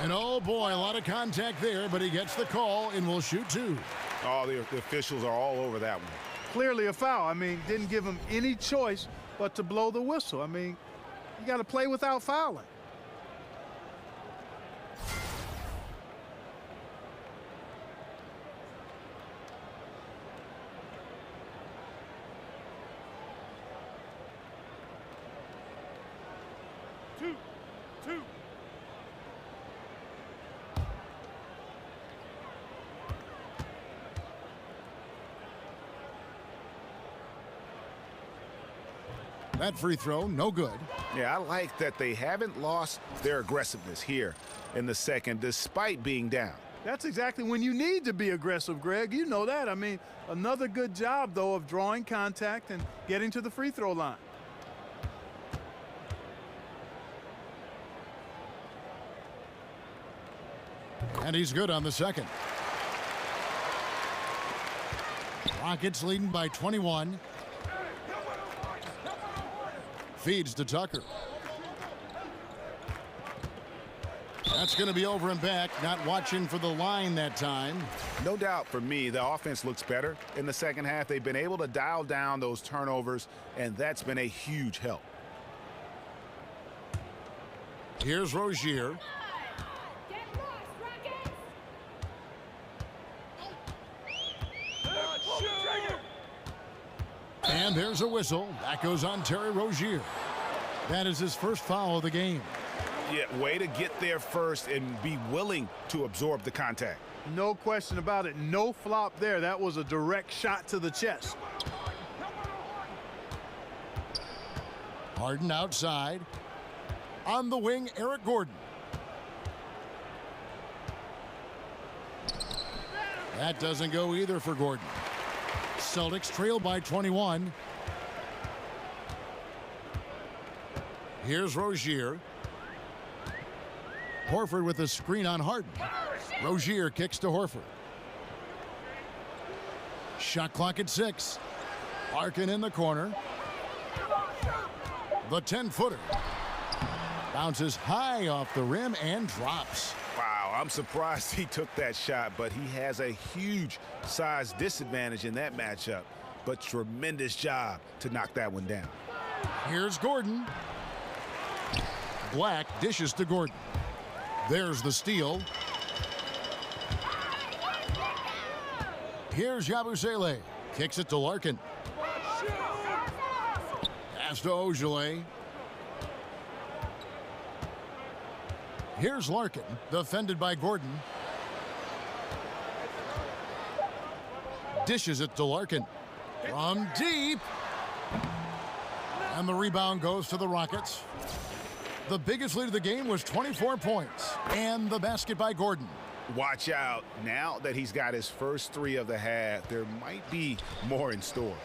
And oh boy, a lot of contact there, but he gets the call and will shoot 2. Oh, the officials are all over that one. Clearly a foul. I mean, didn't give him any choice but to blow the whistle. I mean, you got to play without fouling. Two. That free throw, no good. Yeah, I like that they haven't lost their aggressiveness here in the second, despite being down. That's exactly when you need to be aggressive, Greg. You know that. I mean, another good job, though, of drawing contact and getting to the free throw line. And he's good on the second. Rockets leading by 21. Feeds to Tucker. That's going to be over and back. Not watching for the line that time. No doubt for me, the offense looks better in the second half. They've been able to dial down those turnovers, and that's been a huge help. Here's Rozier. And there's a whistle. That goes on Terry Rozier. That is his first foul of the game. Yeah, way to get there first and be willing to absorb the contact. No question about it. No flop there. That was a direct shot to the chest. Harden outside. On the wing, Eric Gordon. That doesn't go either for Gordon. Celtics trail by 21. Here's Rozier. Horford with a screen on Harden. Rozier kicks to Horford. Shot clock at 6. Larkin in the corner. The 10-footer. Bounces high off the rim and drops. Wow, I'm surprised he took that shot, but he has a huge size disadvantage in that matchup. But tremendous job to knock that one down. Here's Gordon. Black dishes to Gordon. There's the steal. Here's Yabusele. Kicks it to Larkin. Pass to Ojale. Here's Larkin, defended by Gordon. Dishes it to Larkin. From deep. And the rebound goes to the Rockets. The biggest lead of the game was 24 points. And the basket by Gordon. Watch out. Now that he's got his first 3 of the half, there might be more in store.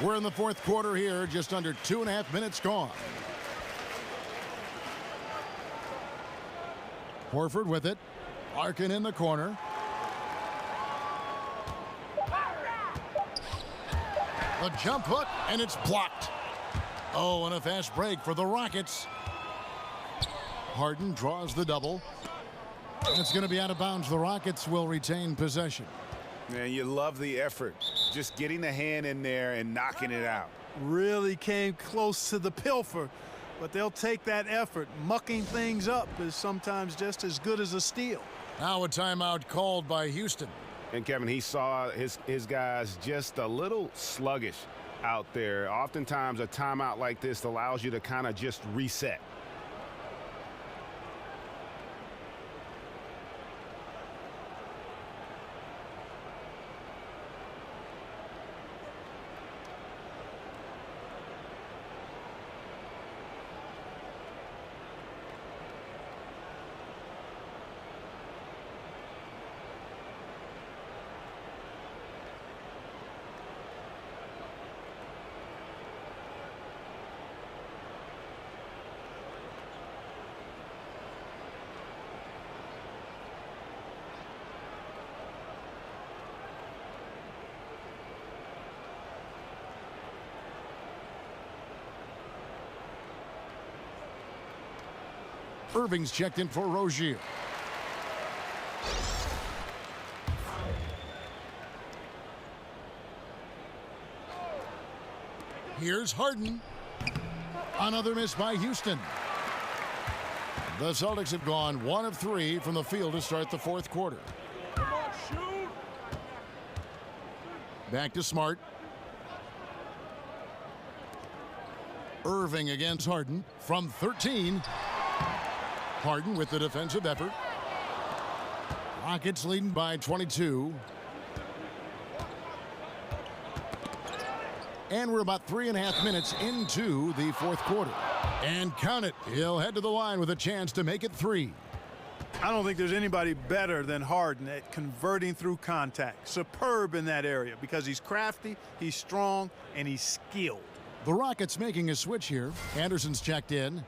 We're in the fourth quarter here, just under 2.5 minutes gone. Horford with it. Larkin in the corner. A jump hook, and it's blocked. Oh, and a fast break for the Rockets. Harden draws the double. And it's going to be out of bounds. The Rockets will retain possession. Man, you love the effort. Just getting the hand in there and knocking it out. Really came close to the pilfer, but they'll take that effort. Mucking things up is sometimes just as good as a steal. Now a timeout called by Houston. And Kevin, he saw his guys just a little sluggish out there. Oftentimes a timeout like this allows you to kind of just reset. Irving's checked in for Rozier. Here's Harden. Another miss by Houston. The Celtics have gone 1 of 3 from the field to start the fourth quarter. Back to Smart. Irving against Harden from 13. Harden with the defensive effort. Rockets leading by 22. And we're about 3.5 minutes into the fourth quarter. And count it, he'll head to the line with a chance to make it 3. I don't think there's anybody better than Harden at converting through contact. Superb in that area because he's crafty, he's strong, and he's skilled. The Rockets making a switch here. Anderson's checked in.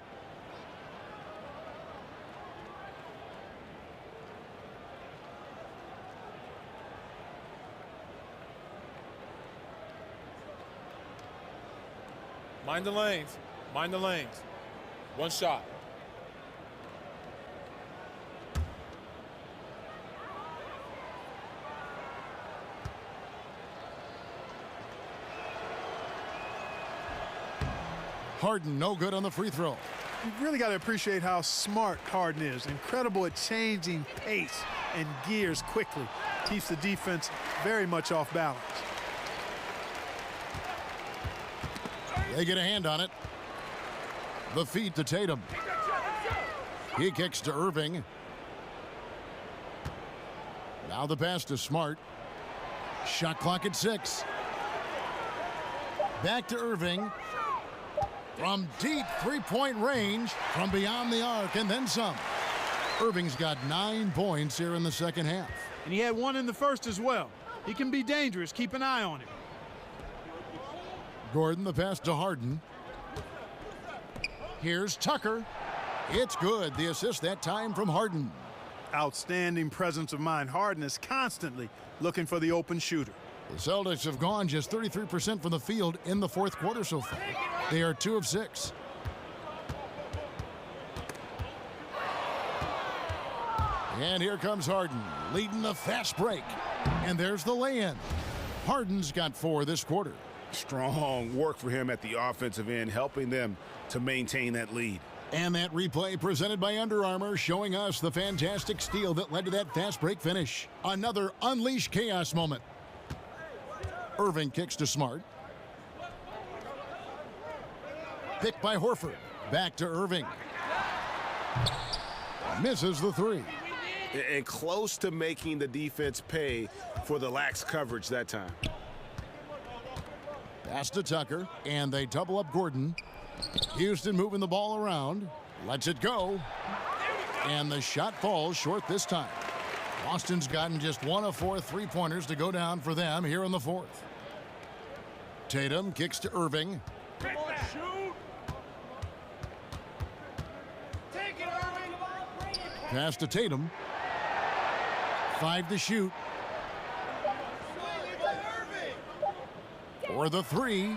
Mind the lanes. Mind the lanes. One shot. Harden no good on the free throw. You've really got to appreciate how smart Harden is. Incredible at changing pace and gears quickly. Keeps the defense very much off balance. They get a hand on it. The feed to Tatum. He kicks to Irving. Now the pass to Smart. Shot clock at 6. Back to Irving. From deep three-point range, from beyond the arc, and then some. Irving's got 9 points here in the second half. And he had 1 in the first as well. He can be dangerous. Keep an eye on him. Gordon, the pass to Harden. Here's Tucker. It's good. The assist that time from Harden. Outstanding presence of mind. Harden is constantly looking for the open shooter. The Celtics have gone just 33% from the field in the fourth quarter so far. They are 2 of 6. And here comes Harden, leading the fast break. And there's the lay-in. Harden's got 4 this quarter. Strong work for him at the offensive end, helping them to maintain that lead. And that replay presented by Under Armour, showing us the fantastic steal that led to that fast break finish. Another unleash chaos moment. Irving kicks to Smart. Picked by Horford. Back to Irving. Misses the 3. And close to making the defense pay for the lax coverage that time. Pass to Tucker, and they double up Gordon. Houston moving the ball around. Lets it go. And the shot falls short this time. Boston's gotten just 1 of 4 three-pointers to go down for them here in the fourth. Tatum kicks to Irving. Come on, shoot. Take it, Irving. Pass to Tatum. 5 to shoot. For the 3.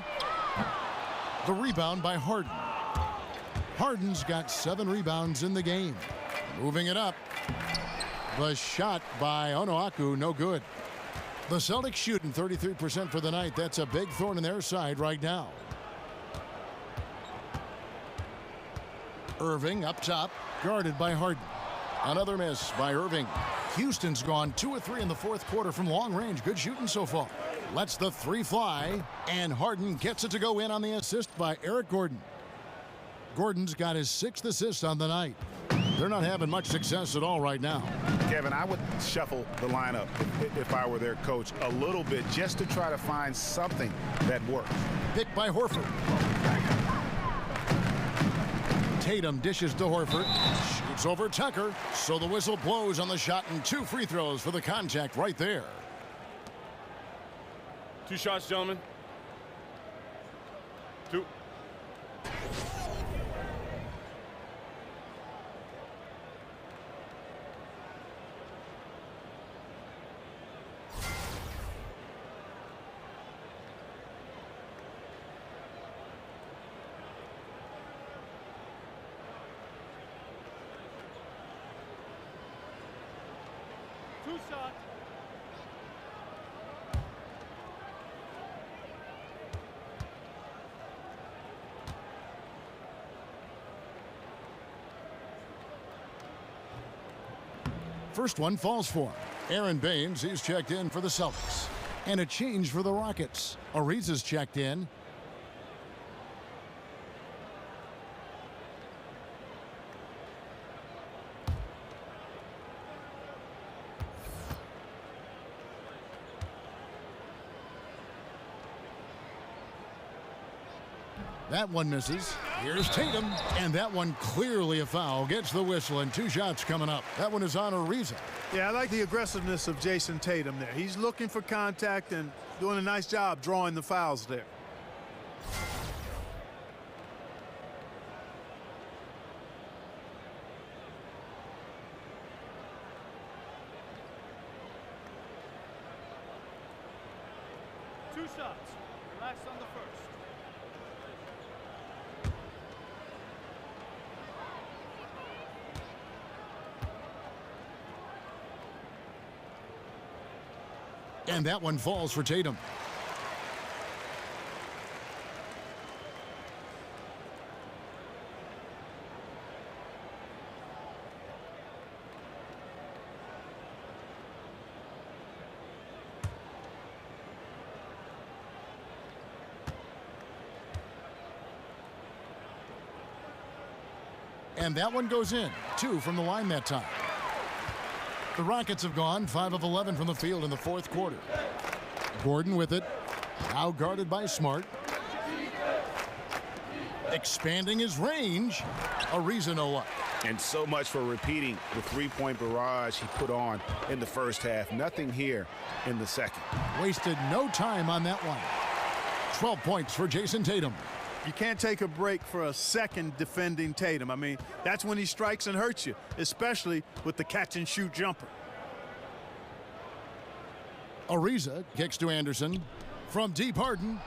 The rebound by Harden. Harden's got 7 rebounds in the game. Moving it up. The shot by Onuaku, no good. The Celtics shooting 33% for the night. That's a big thorn in their side right now. Irving up top, guarded by Harden. Another miss by Irving. Houston's gone 2 of 3 in the fourth quarter from long range. Good shooting so far. Lets the 3 fly, and Harden gets it to go in on the assist by Eric Gordon. Gordon's got his 6th assist on the night. They're not having much success at all right now. Kevin, I would shuffle the lineup if I were their coach a little bit just to try to find something that works. Picked by Horford. Tatum dishes to Horford. Shoots over Tucker. So the whistle blows on the shot and 2 free throws for the contact right there. 2 shots, gentlemen. 2. First one falls for him. Aaron Baines, he's checked in for the Celtics. And a change for the Rockets. Ariza's checked in. That one misses. Here's Tatum, and that one clearly a foul. Gets the whistle, and 2 shots coming up. That one is on Ariza. Yeah, I like the aggressiveness of Jason Tatum there. He's looking for contact and doing a nice job drawing the fouls there. Two shots. Relax on the first. And that one falls for Tatum. And that one goes in. 2 from the line that time. The Rockets have gone 5 of 11 from the field in the fourth quarter. Gordon with it. Now guarded by Smart. Expanding his range. Ariza no luck. And so much for repeating the three-point barrage he put on in the first half. Nothing here in the second. Wasted no time on that one. 12 points for Jason Tatum. You can't take a break for a second defending Tatum. I mean, that's when he strikes and hurts you, especially with the catch-and-shoot jumper. Ariza kicks to Anderson. From deep, Harden.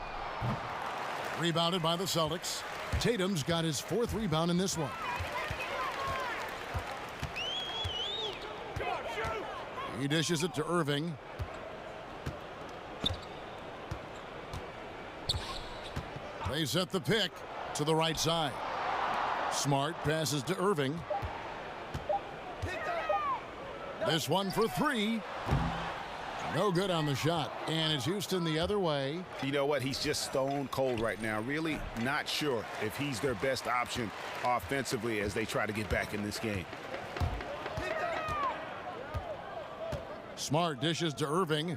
Rebounded by the Celtics. Tatum's got his 4th rebound in this one. He dishes it to Irving. They set the pick to the right side. Smart passes to Irving. This one for 3. No good on the shot. And it's Houston the other way. You know what? He's just stone cold right now. Really not sure if he's their best option offensively as they try to get back in this game. Smart dishes to Irving.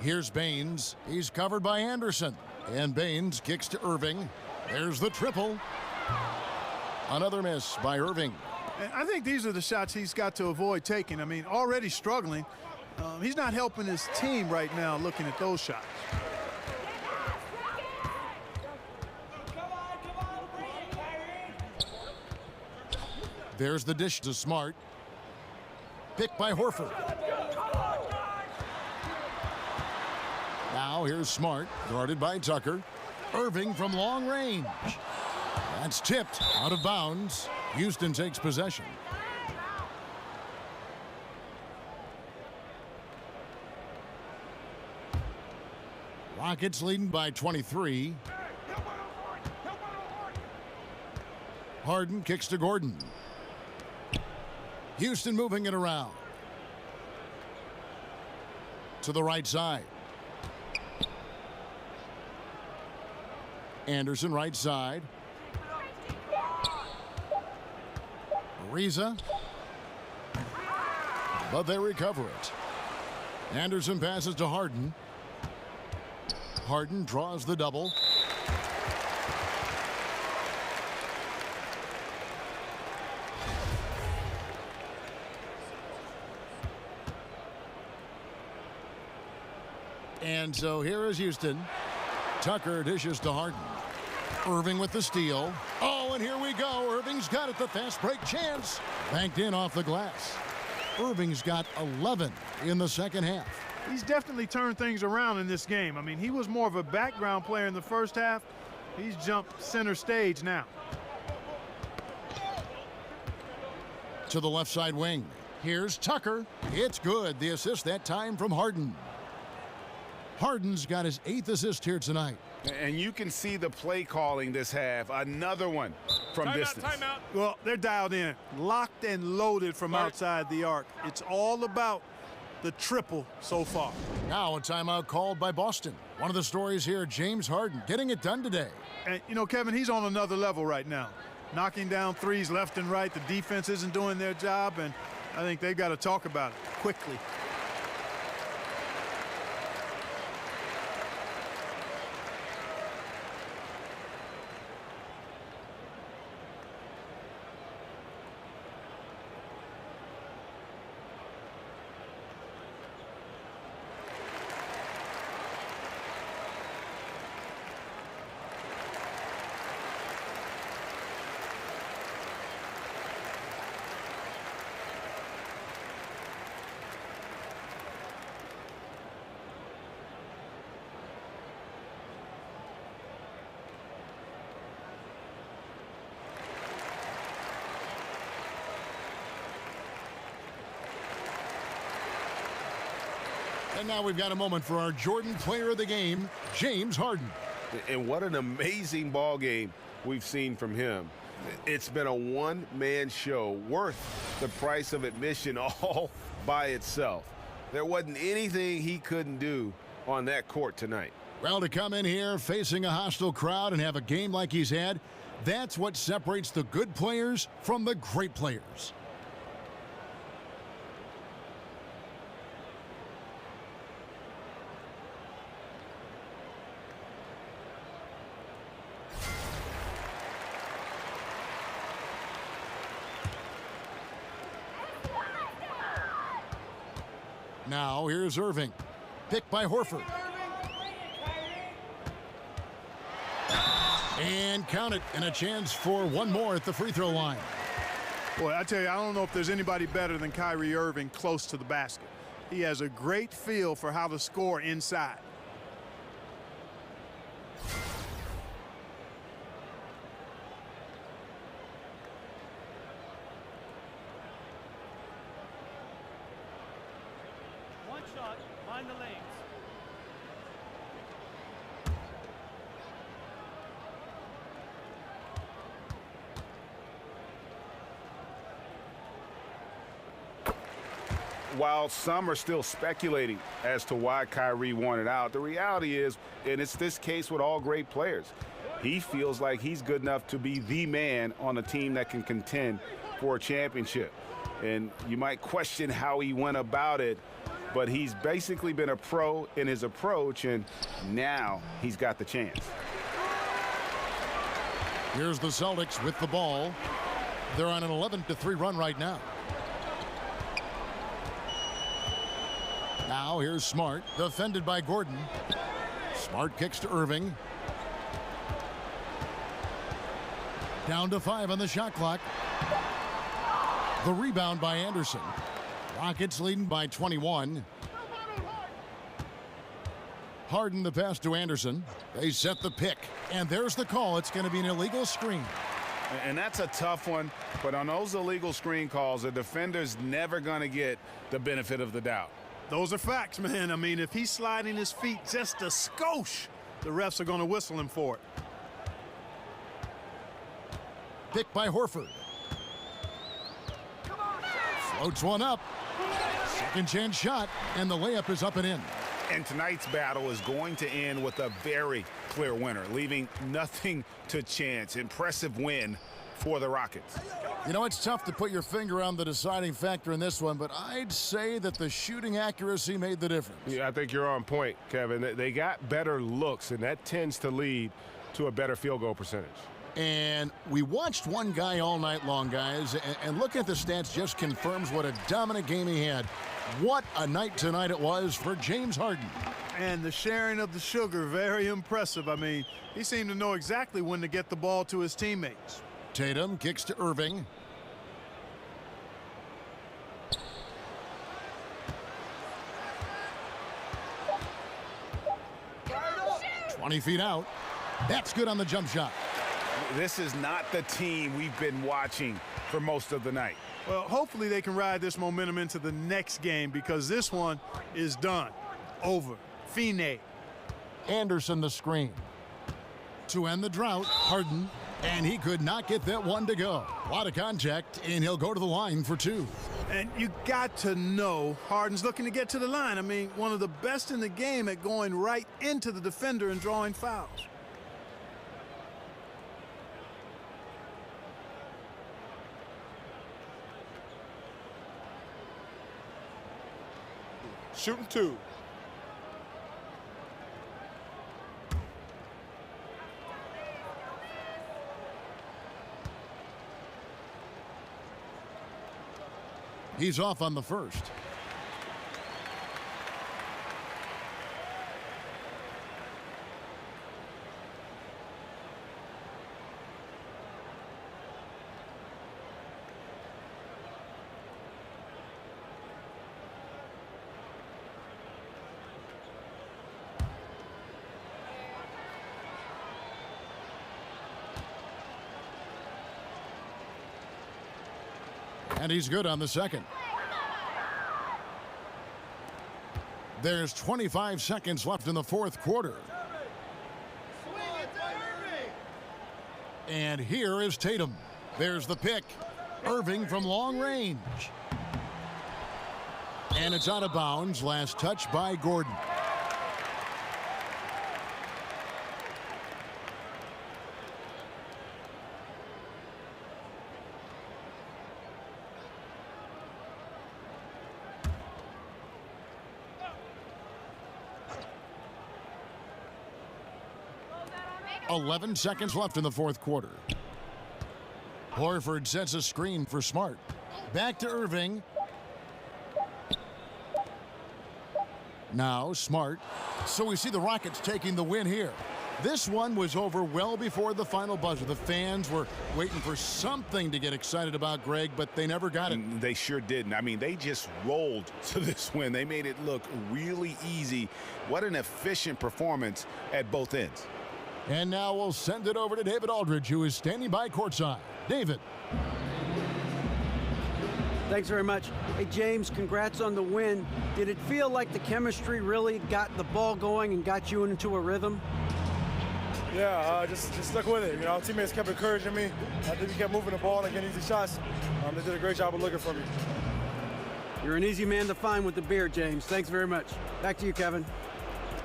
Here's Baines. He's covered by Anderson. And Baines kicks to Irving. There's the triple. Another miss by Irving. And I think these are the shots he's got to avoid taking. I mean, already struggling. He's not helping his team right now looking at those shots. There's the dish to Smart. Picked by Horford. Now here's Smart, guarded by Tucker. Irving from long range. That's tipped out of bounds. Houston takes possession. Rockets leading by 23. Harden kicks to Gordon. Houston moving it around. To the right side. Anderson right side. Ariza. But they recover it. Anderson passes to Harden. Harden draws the double. And so here is Houston. Tucker dishes to Harden. Irving with the steal. Oh, and here we go. Irving's got it. The fast break chance. Banked in off the glass. Irving's got 11 in the second half. He's definitely turned things around in this game. I mean, he was more of a background player in the first half. He's jumped center stage now. To the left side wing. Here's Tucker. It's good. The assist that time from Harden. Harden's got his 8th assist here tonight. And you can see the play calling this half. Another one from distance. Timeout. Well, they're dialed in. Locked and loaded from outside the arc. It's all about the triple so far. Now a timeout called by Boston. One of the stories here, James Harden getting it done today. And, you know, Kevin, he's on another level right now. Knocking down threes left and right. The defense isn't doing their job, and I think they've got to talk about it quickly. And now we've got a moment for our Jordan Player of the Game, James Harden. And what an amazing ball game we've seen from him. It's been a one-man show worth the price of admission all by itself. There wasn't anything he couldn't do on that court tonight. Well, to come in here facing a hostile crowd and have a game like he's had, that's what separates the good players from the great players. Now here's Irving. Picked by Horford. And count it, and a chance for one more at the free throw line. Boy, I tell you, I don't know if there's anybody better than Kyrie Irving close to the basket. He has a great feel for how to score inside. One shot, mind the lanes. While some are still speculating as to why Kyrie wanted out, the reality is, and it's this case with all great players, he feels like he's good enough to be the man on a team that can contend for a championship. And you might question how he went about it, but he's basically been a pro in his approach, and now he's got the chance. Here's the Celtics with the ball. They're on an 11-3 run right now. Now here's Smart, defended by Gordon. Smart kicks to Irving. Down to 5 on the shot clock. The rebound by Anderson. Rockets leading by 21. Harden the pass to Anderson. They set the pick, and there's the call. It's going to be an illegal screen. And that's a tough one, but on those illegal screen calls, the defender's never going to get the benefit of the doubt. Those are facts, man. I mean, if he's sliding his feet just a skosh, the refs are going to whistle him for it. Picked by Horford. Floats one up. Second chance shot, and the layup is up and in. And tonight's battle is going to end with a very clear winner, leaving nothing to chance. Impressive win for the Rockets. You know, it's tough to put your finger on the deciding factor in this one, but I'd say that the shooting accuracy made the difference. Yeah, I think you're on point, Kevin. They got better looks, and that tends to lead to a better field goal percentage. And we watched one guy all night long, guys, and looking at the stats just confirms what a dominant game he had. What a night tonight it was for James Harden. And the sharing of the sugar, very impressive. I mean, he seemed to know exactly when to get the ball to his teammates. Tatum kicks to Irving. "20 feet out." That's good on the jump shot. This is not the team we've been watching for most of the night. Well, hopefully they can ride this momentum into the next game, because this one is done. Over. Fine. Anderson the screen. To end the drought, Harden, and he could not get that one to go. A lot of contact, and he'll go to the line for 2. And you got to know Harden's looking to get to the line. I mean, one of the best in the game at going right into the defender and drawing fouls. Shooting 2. He's off on the first. And he's good on the second. There's 25 seconds left in the fourth quarter. And here is Tatum. There's the pick. Irving from long range. And it's out of bounds. Last touch by Gordon. 11 seconds left in the fourth quarter. Horford sets a screen for Smart. Back to Irving. Now Smart. So we see the Rockets taking the win here. This one was over well before the final buzzer. The fans were waiting for something to get excited about, Greg, but they never got it. They sure didn't. I mean, they just rolled to this win. They made it look really easy. What an efficient performance at both ends. And now we'll send it over to David Aldridge, who is standing by courtside. David. Thanks very much. Hey, James, congrats on the win. Did it feel like the chemistry really got the ball going and got you into a rhythm? Yeah, just stuck with it. You know, our teammates kept encouraging me. I think we kept moving the ball and getting easy shots. They did a great job of looking for me. You're an easy man to find with the beer, James. Thanks very much. Back to you, Kevin.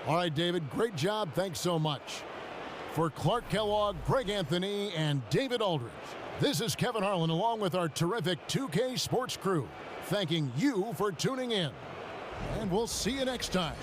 All right, David, great job. Thanks so much. For Clark Kellogg, Greg Anthony, and David Aldridge, this is Kevin Harlan along with our terrific 2K Sports crew, thanking you for tuning in. And we'll see you next time.